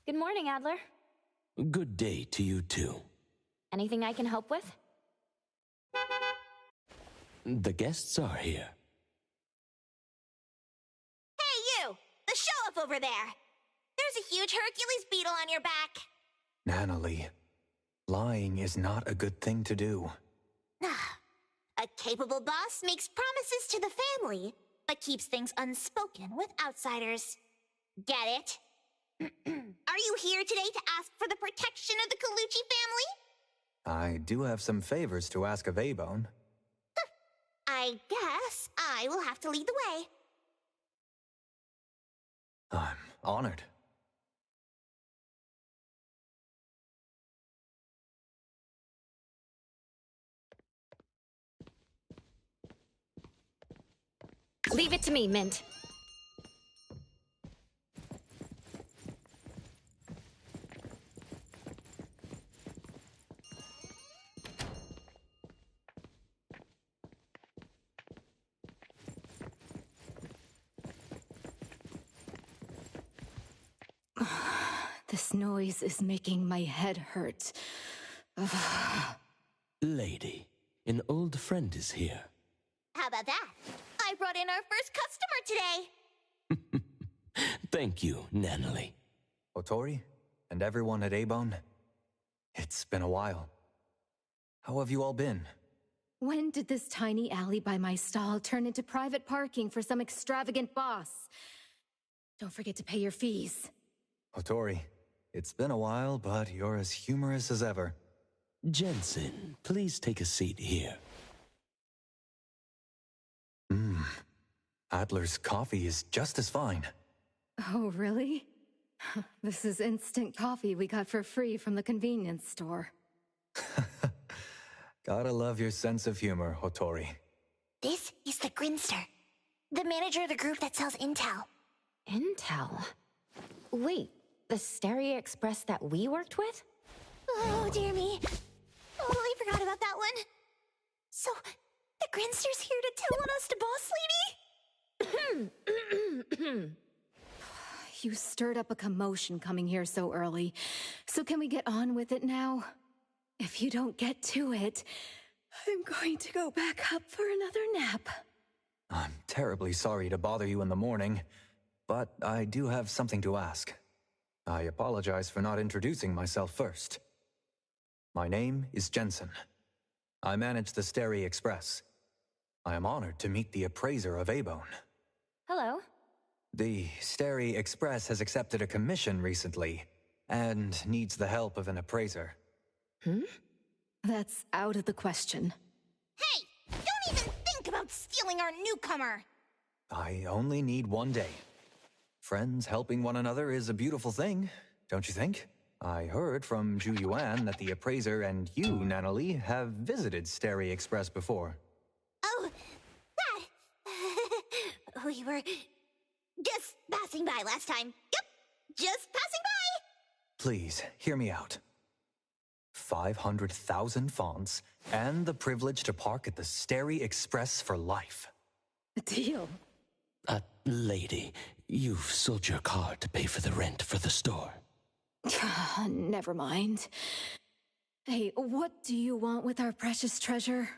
Good morning, Adler. Good day to you too. Anything I can help with? The guests are here. Hey, you! The show-up over there! There's a huge Hercules beetle on your back. Natalie, lying is not a good thing to do. A capable boss makes promises to the family, but keeps things unspoken with outsiders. Get it? Are you here today to ask for the protection of the Colucci family? I do have some favors to ask of Abone. I guess I will have to lead the way. I'm honored. Leave it to me, Mint. This noise is making my head hurt. Lady, an old friend is here. How about that? I brought in our first customer today. Thank you, Natalie. Otori, and everyone at Abone. It's been a while. How have you all been? When did this tiny alley by my stall turn into private parking for some extravagant boss? Don't forget to pay your fees. Otori, it's been a while, but you're as humorous as ever. Jensen, please take a seat here. Adler's coffee is just as fine. Oh, really? This is instant coffee we got for free from the convenience store. Gotta love your sense of humor, Otori. This is the Grinster, the manager of the group that sells intel. Intel? Wait, the Stereo Express that we worked with? Oh, dear me. Totally forgot about that one. So, the Grinster's here to tell on us to Boss Lady? You stirred up a commotion coming here so early. So can we get on with it now? If you don't get to it, I'm going to go back up for another nap. I'm terribly sorry to bother you in the morning, but I do have something to ask. I apologize for not introducing myself first. My name is Jensen. I manage the Stereo Express. I am honored to meet the appraiser of Abone. Hello. The Stereo Express has accepted a commission recently, and needs the help of an appraiser. That's out of the question. Hey! Don't even think about stealing our newcomer! I only need one day. Friends helping one another is a beautiful thing, don't you think? I heard from Zhu Yuan that the appraiser and you, Natalie, have visited Stereo Express before. Oh, that... we were just passing by last time. Yep, just passing by! Please, hear me out. 500,000 fonts, and the privilege to park at the Stereo Express for life. A deal. Lady, you've sold your car to pay for the rent for the store. Never mind. Hey, what do you want with our precious treasure?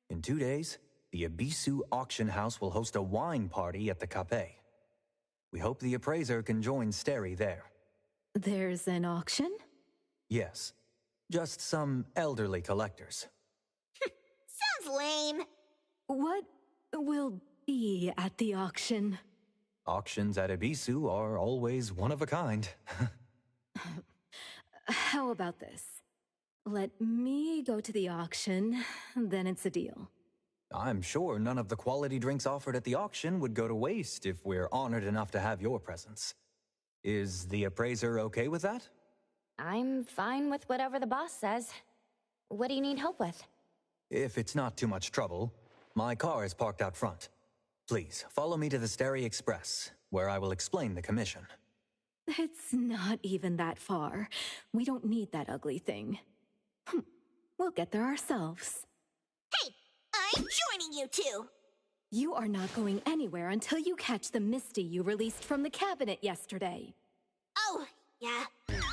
In 2 days, the Abisu auction house will host a wine party at the Cape. We hope the appraiser can join Stereo there. There's an auction? Yes. Just some elderly collectors. Sounds lame. What will be at the auction? Auctions at Abisu are always one of a kind. How about this? Let me go to the auction, then it's a deal. I'm sure none of the quality drinks offered at the auction would go to waste if we're honored enough to have your presence. Is the appraiser okay with that? I'm fine with whatever the boss says. What do you need help with? If it's not too much trouble, my car is parked out front. Please, follow me to the Stereo Express, where I will explain the commission. It's not even that far. We don't need that ugly thing. We'll get there ourselves. Hey, I'm joining you two! You are not going anywhere until you catch the Misty you released from the cabinet yesterday. Oh, yeah. Almost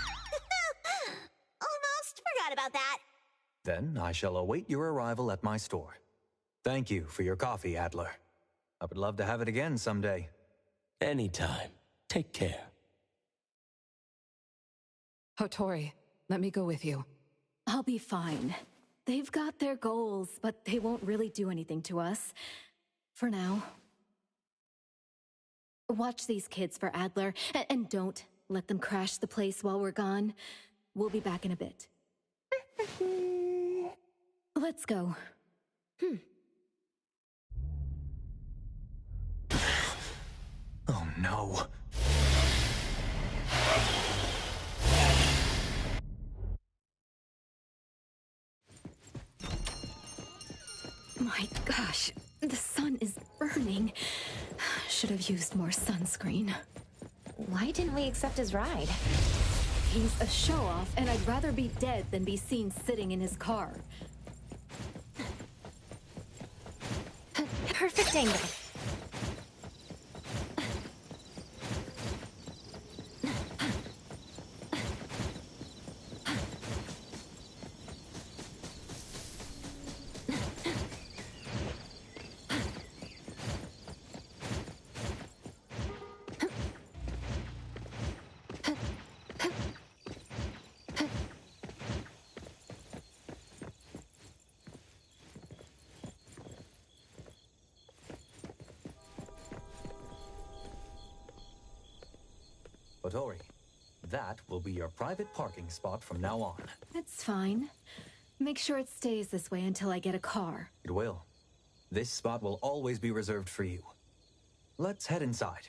forgot about that. Then I shall await your arrival at my store. Thank you for your coffee, Adler. I would love to have it again someday. Anytime. Take care. Hotori, let me go with you. I'll be fine. They've got their goals, but they won't really do anything to us. For now. Watch these kids for Adler, and don't let them crash the place while we're gone. We'll be back in a bit. Let's go. Oh no. My gosh, the sun is burning. Should have used more sunscreen. Why didn't we accept his ride? He's a show-off, and I'd rather be dead than be seen sitting in his car. Perfect angle. Hotori, that will be your private parking spot from now on. It's fine. Make sure it stays this way until I get a car. It will. This spot will always be reserved for you. Let's head inside.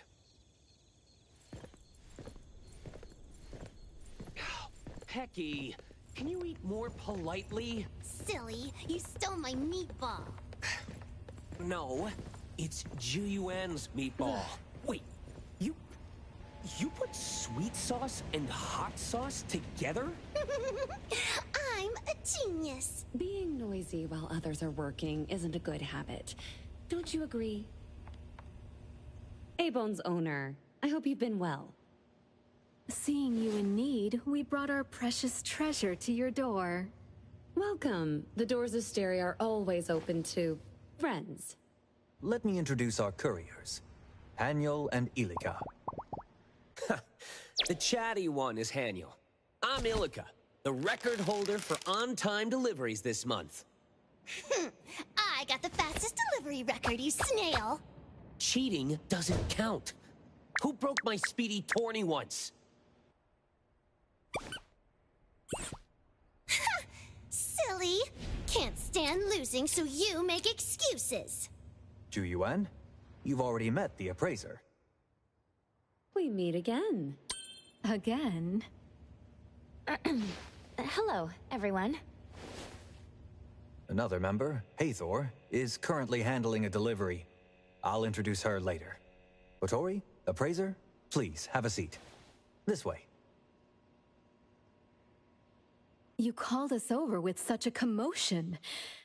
Pecky, can you eat more politely? Silly, you stole my meatball. No, it's Juyuan's meatball. Wait, you put sweet sauce and hot sauce together? I'm a genius. Being noisy while others are working isn't a good habit. Don't you agree? A-Bone's owner, I hope you've been well. Seeing you in need, we brought our precious treasure to your door. Welcome. The doors of Stereo are always open to friends. Let me introduce our couriers, Haniel and Ilika. The chatty one is Haniel. I'm Ilika, the record holder for on-time deliveries this month. I got the fastest delivery record, you snail. Cheating doesn't count. Who broke my speedy tourney once? Silly. Can't stand losing, so you make excuses. Juyuan, you've already met the appraiser. We meet again. Again? Hello, everyone. Another member, Hathor, is currently handling a delivery. I'll introduce her later. Hotori, appraiser, please have a seat. This way. You called us over with such a commotion.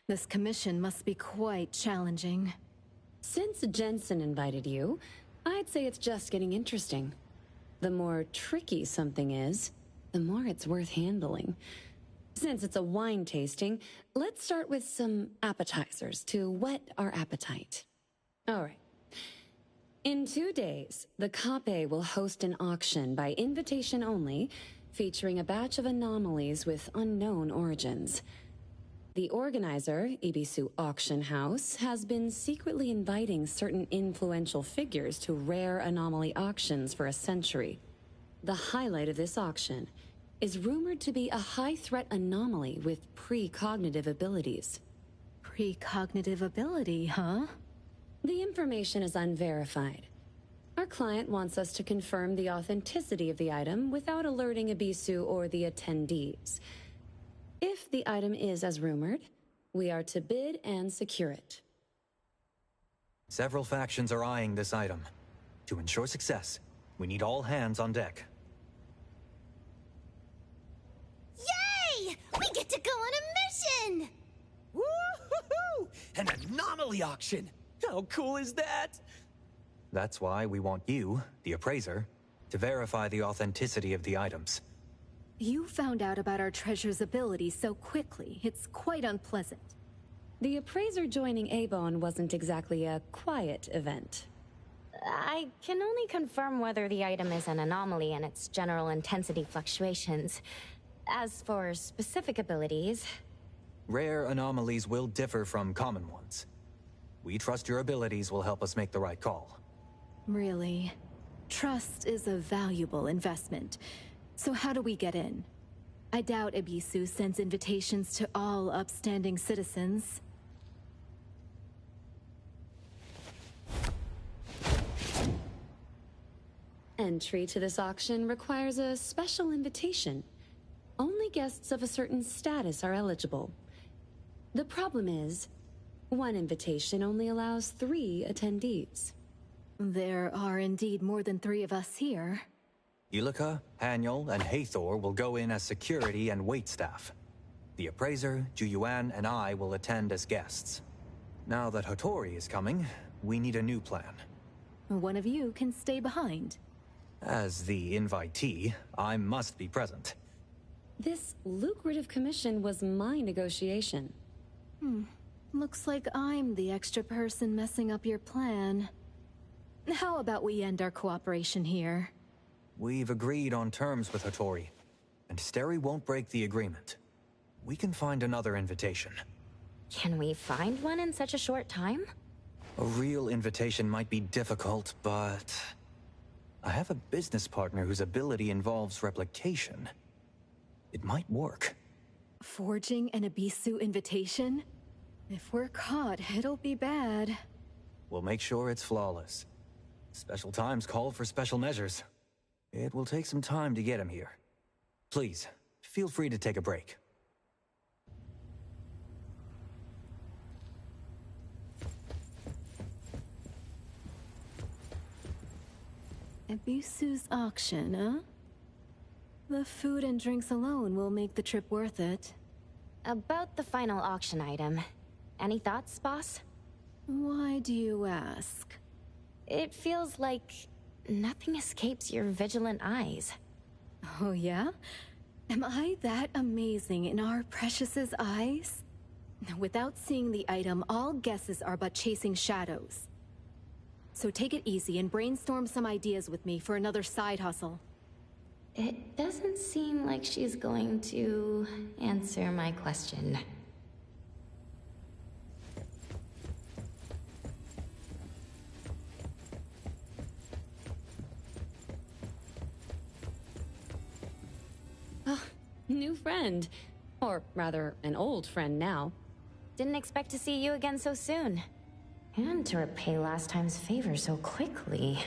This commission must be quite challenging. Since Jensen invited you, I'd say it's just getting interesting. The more tricky something is, the more it's worth handling. Since it's a wine tasting, let's start with some appetizers to whet our appetite. All right. In 2 days, the Kape will host an auction by invitation only, featuring a batch of anomalies with unknown origins. The organizer, Ibisu Auction House, has been secretly inviting certain influential figures to rare anomaly auctions for a century. The highlight of this auction is rumored to be a high-threat anomaly with precognitive abilities. Precognitive ability, huh? The information is unverified. Our client wants us to confirm the authenticity of the item without alerting Ibisu or the attendees. If the item is as rumored, we are to bid and secure it. Several factions are eyeing this item. To ensure success, we need all hands on deck. Yay! We get to go on a mission! Woo-hoo-hoo! An anomaly auction! How cool is that? That's why we want you, the appraiser, to verify the authenticity of the items. You found out about our treasure's abilities so quickly. It's quite unpleasant. The appraiser joining Avon wasn't exactly a quiet event. I can only confirm whether the item is an anomaly and its general intensity fluctuations. As for specific abilities... Rare anomalies will differ from common ones. We trust your abilities will help us make the right call. Really? Trust is a valuable investment. So how do we get in? I doubt Ebisu sends invitations to all upstanding citizens. Entry to this auction requires a special invitation. Only guests of a certain status are eligible. The problem is, one invitation only allows 3 attendees. There are indeed more than 3 of us here. Ilika, Haniel, and Hathor will go in as security and wait staff. The appraiser, Juyuan, and I will attend as guests. Now that Hattori is coming, we need a new plan. One of you can stay behind. As the invitee, I must be present. This lucrative commission was my negotiation. Looks like I'm the extra person messing up your plan. How about we end our cooperation here? We've agreed on terms with Hattori, and Steri won't break the agreement. We can find another invitation. Can we find one in such a short time? A real invitation might be difficult, but... I have a business partner whose ability involves replication. It might work. Forging an Ebisu invitation? If we're caught, it'll be bad. We'll make sure it's flawless. Special times call for special measures. It will take some time to get him here. Please, feel free to take a break. Ebisu's auction, huh? The food and drinks alone will make the trip worth it. About the final auction item. Any thoughts, boss? Why do you ask? It feels like nothing escapes your vigilant eyes. Oh yeah? Am I that amazing in our Precious's eyes? Without seeing the item, all guesses are but chasing shadows. So take it easy and brainstorm some ideas with me for another side hustle. It doesn't seem like she's going to answer my question. New friend. Or rather, an old friend now. Didn't expect to see you again so soon. And to repay last time's favor so quickly.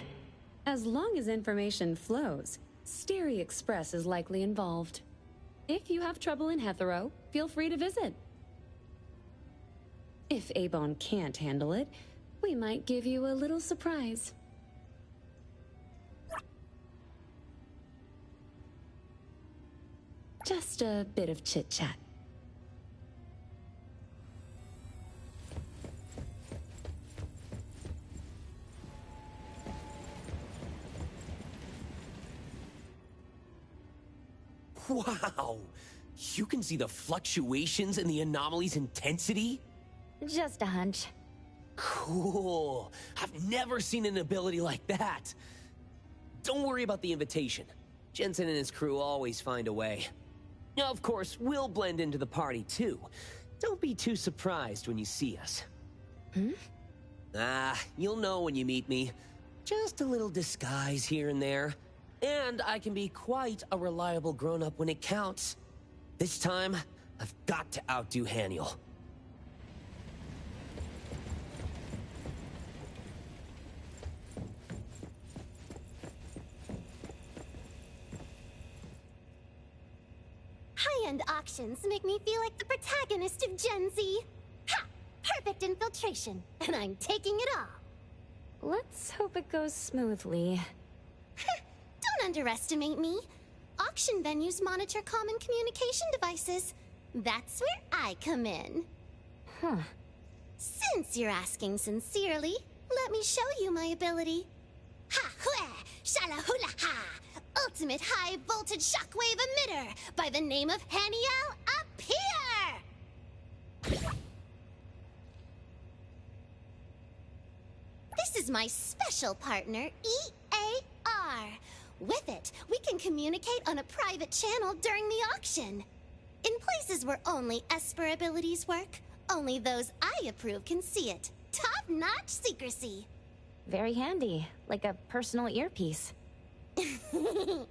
As long as information flows, Steri Express is likely involved. If you have trouble in Hetero, feel free to visit. If Abon can't handle it, we might give you a little surprise. Just a bit of chit-chat. Wow! You can see the fluctuations in the anomaly's intensity? Just a hunch. Cool. I've never seen an ability like that. Don't worry about the invitation. Jensen and his crew always find a way. Of course, we'll blend into the party too. Don't be too surprised when you see us. You'll know when you meet me. Just a little disguise here and there. And I can be quite a reliable grown-up when it counts. This time, I've got to outdo Haniel. High-end auctions make me feel like the protagonist of Gen Z. Ha! Perfect infiltration, and I'm taking it all. Let's hope it goes smoothly. Don't underestimate me. Auction venues monitor common communication devices. That's where I come in. Since you're asking sincerely, let me show you my ability. Ha-hweh! Shala-hula-ha! Ultimate high-voltage shockwave emitter by the name of Haniel Appear! This is my special partner, EAR. With it, we can communicate on a private channel during the auction. In places where only Esper abilities work, only those I approve can see it. Top-notch secrecy. Very handy, like a personal earpiece. If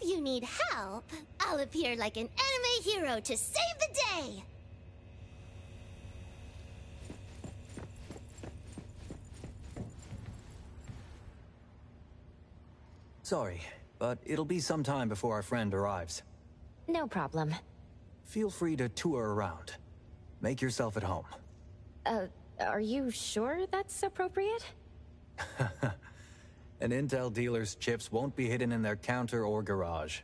you need help, I'll appear like an anime hero to save the day. Sorry, but it'll be some time before our friend arrives. No problem. Feel free to tour around. Make yourself at home. Are you sure that's appropriate? An Intel dealer's chips won't be hidden in their counter or garage.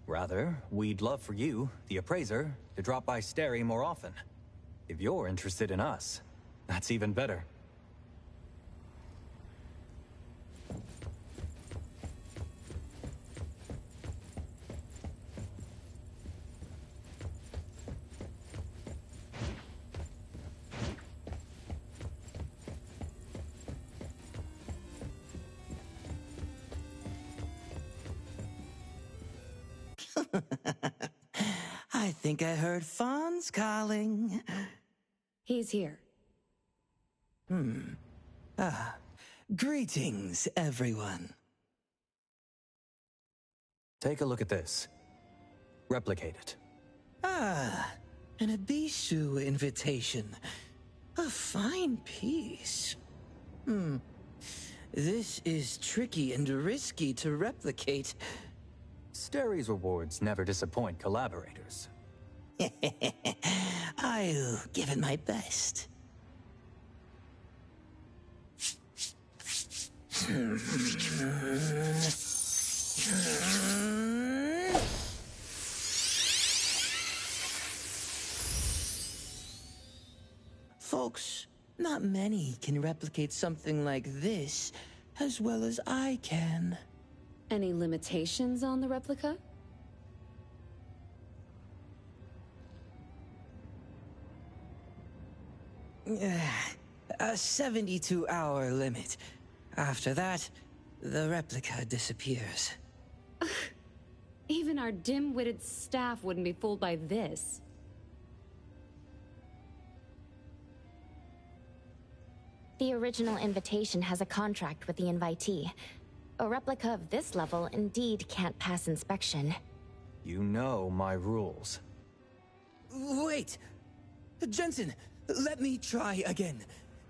Rather, we'd love for you, the appraiser, to drop by Steri more often. If you're interested in us, that's even better. I think I heard Fawn's calling. He's here. Greetings, everyone. Take a look at this. Replicate it. An Abishu invitation. A fine piece. This is tricky and risky to replicate. Steri's rewards never disappoint collaborators. I'll give it my best. Folks, not many can replicate something like this as well as I can. Any limitations on the replica? A 72-hour limit. After that, the replica disappears. Even our dim-witted staff wouldn't be fooled by this. The original invitation has a contract with the invitee. A replica of this level indeed can't pass inspection. You know my rules. Wait! Jensen, let me try again.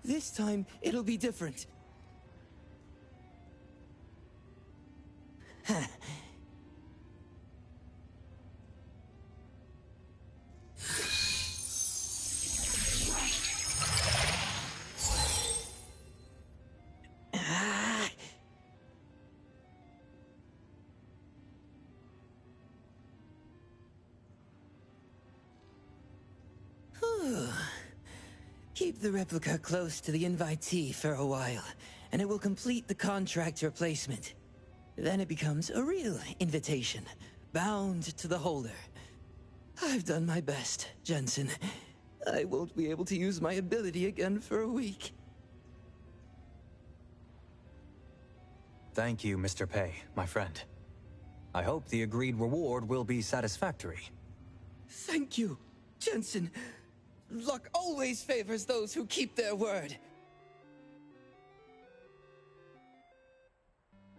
This time, it'll be different. Keep the replica close to the invitee for a while, and it will complete the contract replacement. Then it becomes a real invitation, bound to the holder. I've done my best, Jensen. I won't be able to use my ability again for a week. Thank you, Mr. Pei, my friend. I hope the agreed reward will be satisfactory. Thank you, Jensen. Luck always favors those who keep their word.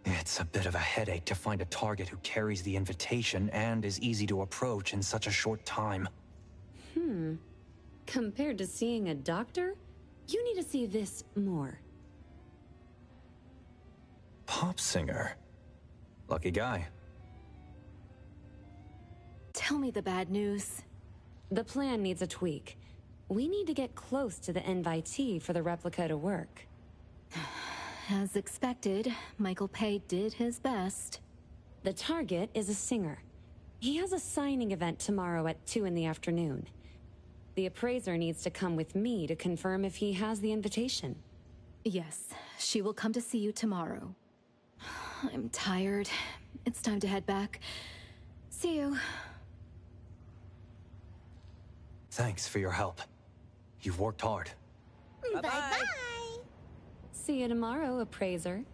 It's a bit of a headache to find a target who carries the invitation and is easy to approach in such a short time. Compared to seeing a doctor, you need to see this more. Pop singer. Lucky guy. Tell me the bad news. The plan needs a tweak. We need to get close to the invitee for the replica to work. As expected, Michael Pei did his best. The target is a singer. He has a signing event tomorrow at 2 in the afternoon. The appraiser needs to come with me to confirm if he has the invitation. Yes, she will come to see you tomorrow. I'm tired. It's time to head back. See you. Thanks for your help. You've worked hard. Bye-bye. See you tomorrow, appraiser.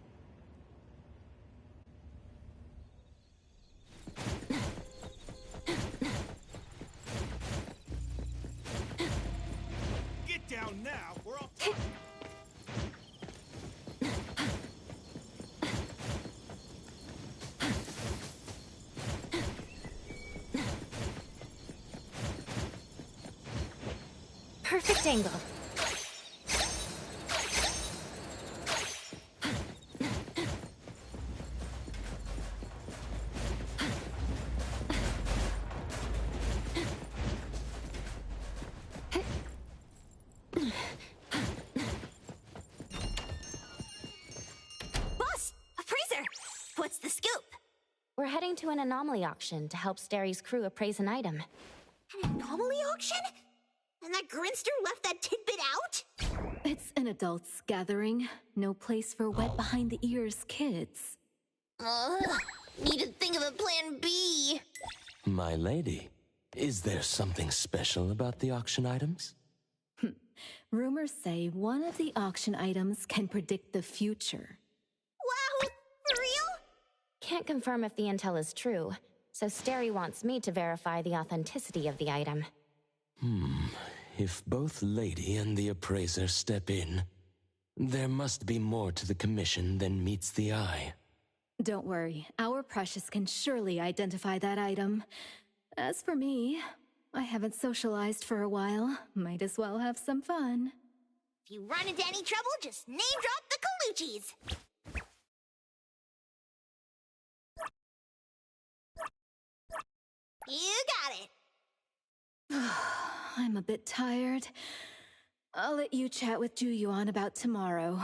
Get down now, or I'll... Perfect angle. Boss! Appraiser! What's the scoop? We're heading to an anomaly auction to help Sterry's crew appraise an item. An anomaly auction? And that Grinster left that tidbit out? It's an adults' gathering. No place for wet behind the ears kids. Need to think of a plan B. My lady, is there something special about the auction items? Rumors say one of the auction items can predict the future. Wow! For real? Can't confirm if the intel is true, so Sterry wants me to verify the authenticity of the item. If both Lady and the appraiser step in, there must be more to the commission than meets the eye. Don't worry, our Precious can surely identify that item. As for me, I haven't socialized for a while. Might as well have some fun. If you run into any trouble, just name drop the Colucci's. You got it. I'm a bit tired. I'll let you chat with Ju-Yuan about tomorrow.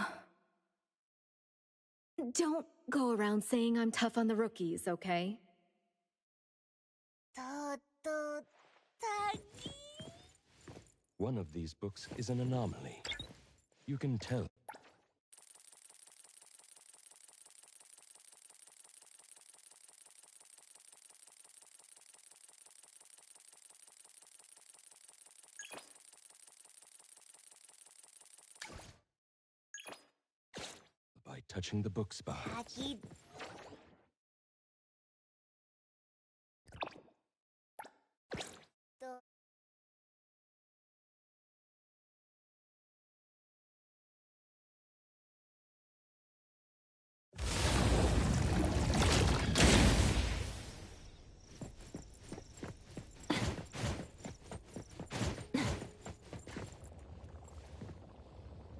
Don't go around saying I'm tough on the rookies, okay? One of these books is an anomaly. You can tell. By touching the book spine.